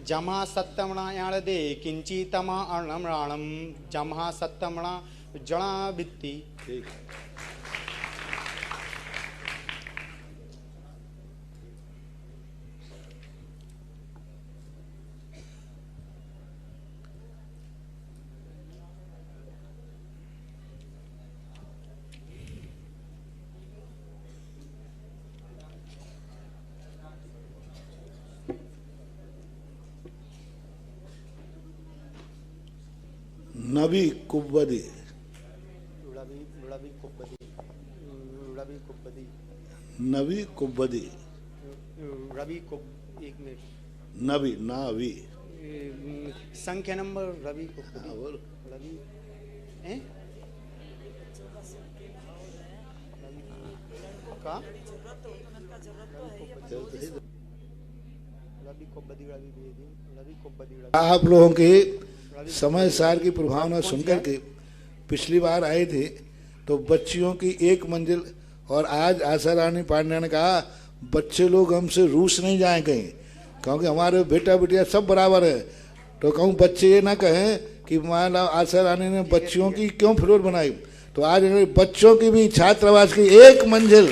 [SPEAKER 13] जमा सत्तमणा याण दे किंची तमा अर्णम राणम जमा सत्तमणा जड़ा बित्ती।
[SPEAKER 3] ठीक। नबी कुब्बदी नबी कुब्बदी
[SPEAKER 13] एक मिनट
[SPEAKER 3] नबी नावी
[SPEAKER 13] संख्या नंबर रवि कुब्बदी रवि का
[SPEAKER 3] आप लोगों के समय सार की प्रभावना सुनकर के पिछली बार आए थे तो बच्चियों की 1 मंजिल, और आज आशा रानी पांड्या ने कहा बच्चे लोग हमसे रूस नहीं जाएं कहीं, क्योंकि हमारे बेटा बेटिया सब बराबर है। तो कहूँ बच्चे ये ना कहें कि मान लो आशा रानी ने बच्चियों की क्यों फ्लोर बनाई, तो आज बच्चों की भी छात्रावास की 1 मंजिल।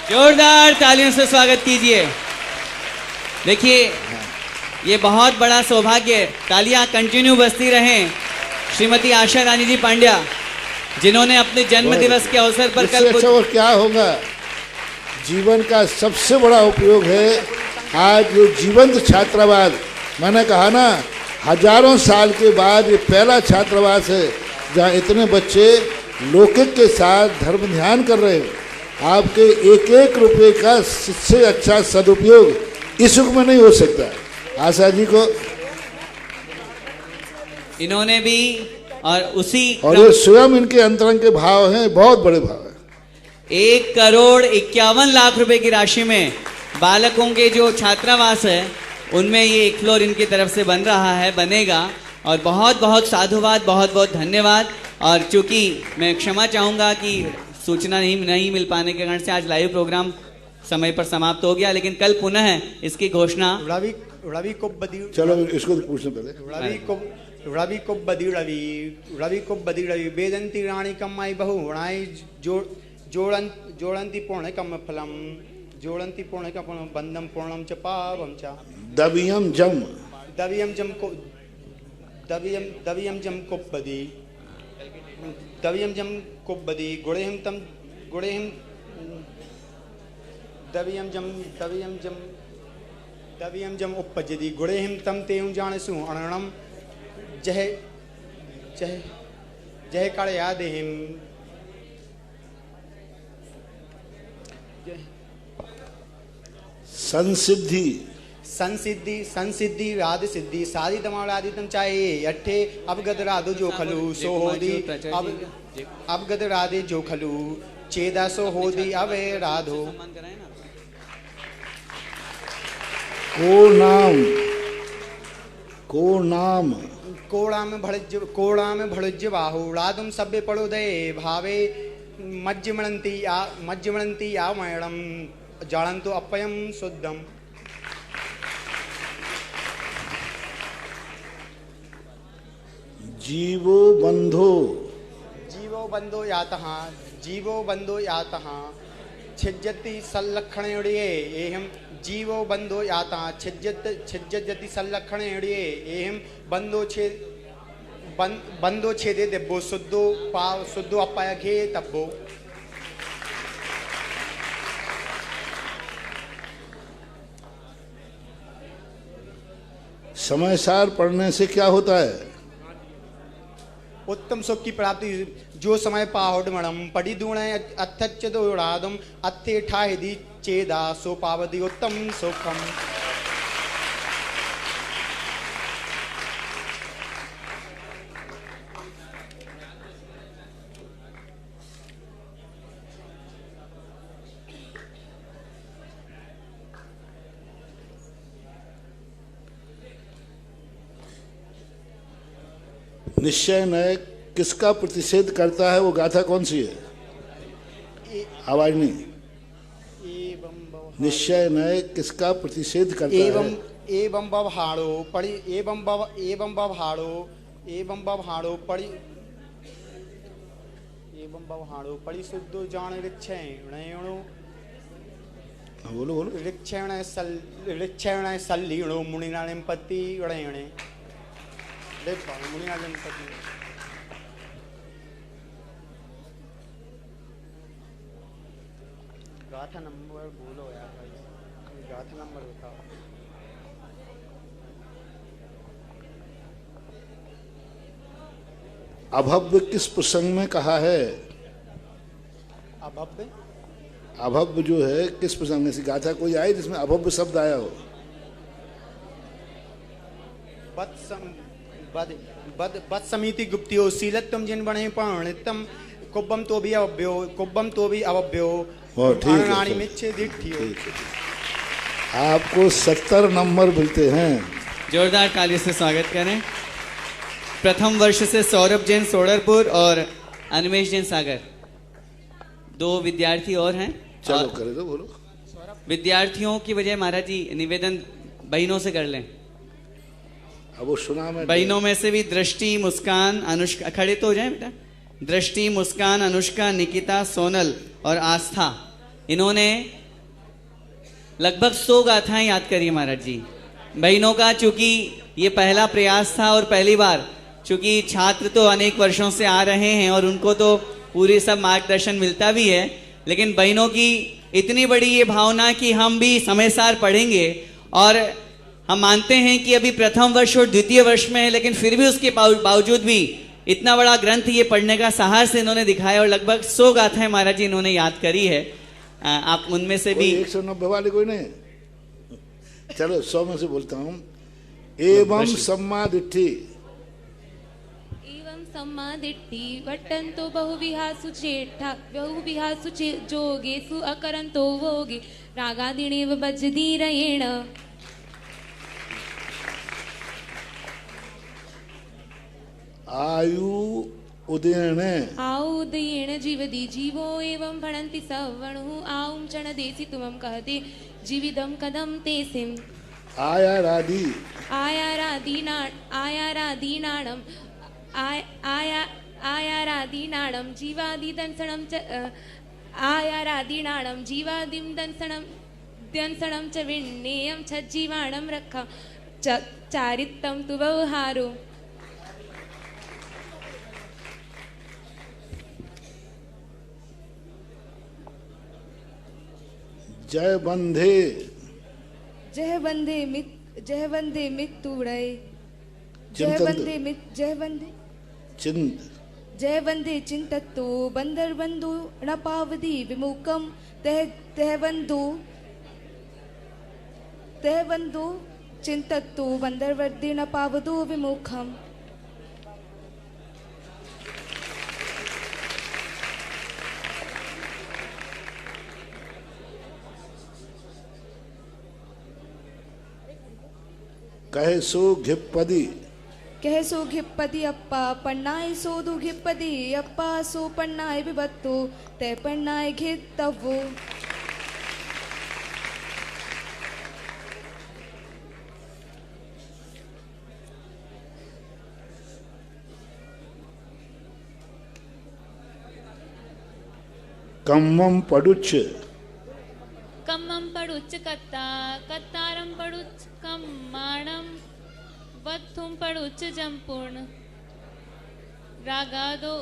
[SPEAKER 11] जोरदार तालियों से स्वागत कीजिए। देखिए ये बहुत बड़ा सौभाग्य है, तालियां कंटिन्यू बजती रहें श्रीमती आशा रानी जी पांड्या, जिन्होंने अपने जन्म दिवस के अवसर पर कल
[SPEAKER 3] अच्छा और क्या होगा। जीवन का सबसे बड़ा उपयोग है आज जो जीवंत छात्रावास, मैंने कहा ना हजारों साल के बाद ये पहला छात्रावास है जहाँ इतने बच्चे लौकिक के साथ धर्म ध्यान कर रहे हैं। आपके 1-1 रुपए का इससे अच्छा सदुपयोग इस युग में नहीं हो सकता। आशा जी को
[SPEAKER 11] इन्होंने भी और उसी
[SPEAKER 3] और ये स्वयं इनके अंतरंग के भाव हैं, बहुत बड़े भाव हैं।
[SPEAKER 11] 1,51,00,000 रुपए की राशि में बालकों के जो छात्रावास है उनमें ये एक फ्लोर इनकी तरफ से बन रहा है, बनेगा। और बहुत बहुत साधुवाद, बहुत बहुत धन्यवाद। और चूंकि मैं क्षमा चाहूँगा कि सूचना नहीं मिल पाने के कारण से आज लाइव प्रोग्राम समय पर समाप्त हो गया, लेकिन कल पुनः इसकी घोषणा
[SPEAKER 13] रवि को बदी,
[SPEAKER 3] चलो इसको तो पूछने पहले।
[SPEAKER 13] रवि को बदी रवि वेदंती रानी कमाई बहु वणाई जोड़ंती पूर्ण कम फलम जोड़ंती पूर्ण कम बंधम पूर्णम च पावम च
[SPEAKER 3] दवियम जम
[SPEAKER 13] कुब्बदी दवियम जम कुब्बदी गुणेहिम तम गुणेहिम दवियम जम उपजदी गुणेहिम तम तेउ जानसु अणणम जय जय जय काले यादेहिम
[SPEAKER 3] संसिद्धि
[SPEAKER 13] संसिद्धि आदि सिद्धि साधि तमाल आदि तम चाहे अठे अवगत राधो जो खलु सो होदी अवगत राधे जो खलु चेदा सो होदी अवे राधो कोड़ा में भड़ज बाहु राधुम सभ्य पड़ोदय भावे मज्जमणंती आ मैडम जालंतो अपयम शुद्धम
[SPEAKER 3] जीवो बंधो यातः छिज्जति सल्लक्षणेड़िये एहम जीवो बंधो यातः छिज्जति सल्लक्षणेड़िये एहम बंधो छेदे देब्बो शुद्धो अपाय घे तब्बो। समय सार पढ़ने से क्या होता है?
[SPEAKER 13] उत्तम सुख की प्राप्ति जो समय पाहुड मणम पड़ी दूण अथच दोड़ादम अथे ठाहिदी चेदा सो पावदी उत्तम सुखम।
[SPEAKER 3] निश्चय नय किसका प्रतिषेध करता है? वो गाथा कौन सी है? आवाज नहीं। निश्चय नय किसका प्रतिषेध करता है?
[SPEAKER 13] एवं बवहाड़ो पड़ी एवं बवहाड़ो पड़ी शुद्धो जान रिक्षेणो
[SPEAKER 3] बोलो
[SPEAKER 13] रिक्षेण सल्लीणो मुनिनाने पति णेणे गाथा नंबर बोलो यार भाई, गाथा नंबर बताओ।
[SPEAKER 3] अभव्य किस प्रसंग में कहा है? अभव्य जो है किस प्रसंग में? ऐसी गाथा कोई आई जिसमें अभव्य शब्द आया हो?
[SPEAKER 13] बद समिति गुप्तियो शीलत्वम जिन बने पाणितम कुब्बम तो भी अवभ्यो
[SPEAKER 3] रानी मिच्छे आपको 70 नंबर मिलते हैं।
[SPEAKER 11] जोरदार ताली से स्वागत करें। प्रथम वर्ष से सौरभ जैन सोडरपुर और अनिमेश जैन सागर, 2 विद्यार्थी और हैं।
[SPEAKER 3] चलो करे तो बोलो।
[SPEAKER 11] विद्यार्थियों की वजह महाराज जी निवेदन बहनों से कर लें।
[SPEAKER 3] अब वो सुना मैं
[SPEAKER 11] बहनों में से भी दृष्टि, मुस्कान, अनुष्का, खड़े तो हो जाए बेटा। दृष्टि, मुस्कान, अनुष्का, निकिता, सोनल और आस्था, इन्होंने लगभग 100 गाथाएं याद करी महाराज जी बहनों का। चूंकि ये पहला प्रयास था और पहली बार, चूंकि छात्र तो अनेक वर्षों से आ रहे हैं और उनको तो पूरी सब मार्गदर्शन मिलता भी है, लेकिन बहनों की इतनी बड़ी ये भावना कि हम भी समय सार पढ़ेंगे। और हम मानते हैं कि अभी प्रथम वर्ष और द्वितीय वर्ष में है, लेकिन फिर भी उसके बावजूद भी इतना बड़ा ग्रंथ ये पढ़ने का साहस इन्होंने दिखाया और लगभग 100 गाथाएं महाराज जी इन्होंने याद करी है। आप उनमें से भी
[SPEAKER 3] 190 वाले कोई नहीं? चलो 100 में से बोलता हूँ। एवं सम्मा दिट्ठी,
[SPEAKER 10] एवं
[SPEAKER 14] सम्मा दिट्टि वट्टन्तो बहुविहासु जोगेषु अकरन्तो भोगे रागादिनेव वज्रधीरेण
[SPEAKER 3] आयु उदयन
[SPEAKER 14] आउदयेन जीवति जीवो एवं भणन्ति सवर्णुः आउं चणदेसि तुमं कहते जीवितं कदं ते सिम्
[SPEAKER 3] आयारादि
[SPEAKER 14] आयारादीनाणं जीवादिदंसनं च आयारादीनाणं जीवादिं दंसनं च विण्णेयं छज्जीवाणं रक्षा चारित्तं तु व्यवहारो
[SPEAKER 3] जय बंधे
[SPEAKER 8] जय वंदे मित्तुड़य जय वंदे चिंतत्तो बंदर बंधु न पावदी विमुखम तह बंधु चिंतत्तो बंदर वर्दे न पावदो विमुखम।
[SPEAKER 3] कहे सो घिप्पदी
[SPEAKER 8] अप्पा पन्नाय सोदु घिप्पदी अप्पा सो पन्नाय विबत्तो ते पन्नाय घित्तवो।
[SPEAKER 3] कम्मम पडुच्च
[SPEAKER 14] कत्तारं पडुच्च कम्माणं वत्थुं पडुच्च जम्पूर्ण रागादो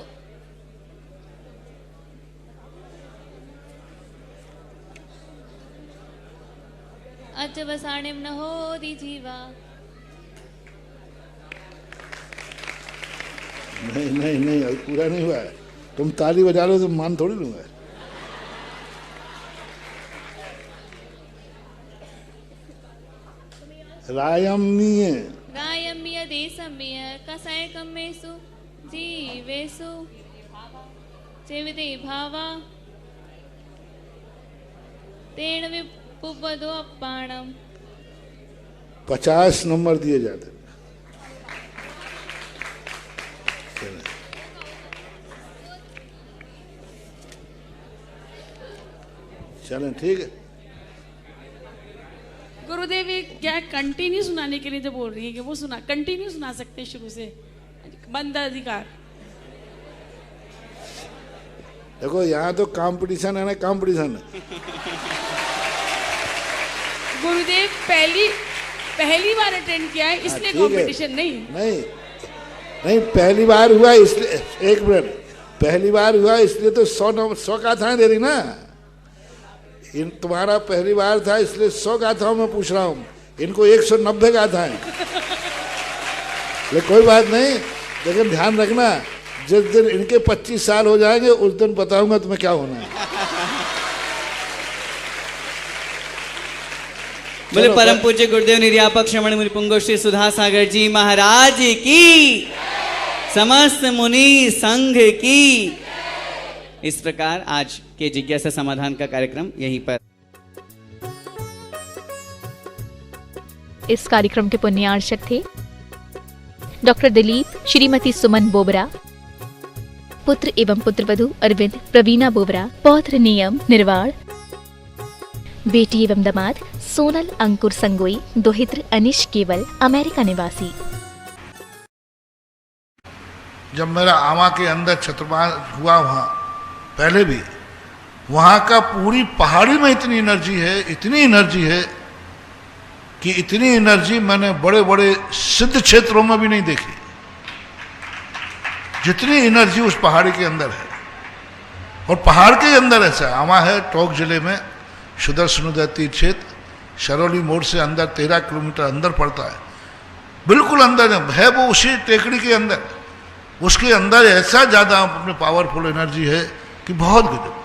[SPEAKER 14] अचवसाणिं न होदि जीवा।
[SPEAKER 3] नहीं अभी पूरा नहीं हुआ है। तुम ताली बजा लो तो मान थोड़ी लूंगा।
[SPEAKER 14] रायम्य देशम्य कसैकमेषु जीवेषु जीविते भावा तेन विपुपदो अप्पाणम।
[SPEAKER 3] 50 नंबर दिए जाते। चलें ठीक है।
[SPEAKER 15] गुरुदेव क्या कंटिन्यू सुनाने के लिए जो बोल रही है कि वो कंटिन्यू सुना सकते हैं शुरू से बंद अधिकार।
[SPEAKER 3] देखो यहाँ तो कंपटीशन है ना, कंपटीशन है।
[SPEAKER 15] गुरुदेव पहली बार अटेंड किया है इसलिए कंपटीशन नहीं
[SPEAKER 3] पहली बार हुआ इसलिए। एक मिनट, पहली बार हुआ इसलिए तो 100 गाथाएं दे रही ना। तुम्हारा पहली बार था इसलिए 100 गाथाओं में पूछ रहा हूँ, इनको 190 गाथाएं। लेकिन कोई बात नहीं, लेकिन ध्यान रखना जिस दिन इनके 25 साल हो जाएंगे उस दिन बताऊंगा तुम्हें क्या होना है।
[SPEAKER 11] बोले परम पूज्य गुरुदेव निर्यापक श्रवण मुनि पुंगव श्री सुधा सागर जी महाराज की, समस्त मुनि संघ की। इस प्रकार आज के जिज्ञासा समाधान का कार्यक्रम यहीं पर।
[SPEAKER 2] इस कार्यक्रम के पुण्यार्चक थे डॉक्टर दिलीप, श्रीमती सुमन बोबरा, पुत्र एवं पुत्रवधू अरविंद, प्रवीणा बोबरा, पौत्र नियम निर्वाण, बेटी एवं दामाद सोनल अंकुर संगोई, दोहित्र अनिश केवल, अमेरिका निवासी।
[SPEAKER 1] जब मेरा आमा के अंदर छत्रवास हुआ वहाँ पहले भी, वहाँ का पूरी पहाड़ी में इतनी एनर्जी है कि इतनी एनर्जी मैंने बड़े बड़े सिद्ध क्षेत्रों में भी नहीं देखी, जितनी एनर्जी उस पहाड़ी के अंदर है। और पहाड़ के अंदर ऐसा आमा है, टोंक जिले में सुदर्शनोदय तीर्थ क्षेत्र, शरौली मोड़ से अंदर 13 किलोमीटर अंदर पड़ता है, बिल्कुल अंदर है वो, उसी टेकड़ी के अंदर। उसके अंदर ऐसा ज़्यादा अपने पावरफुल एनर्जी है कि बहुत गजब।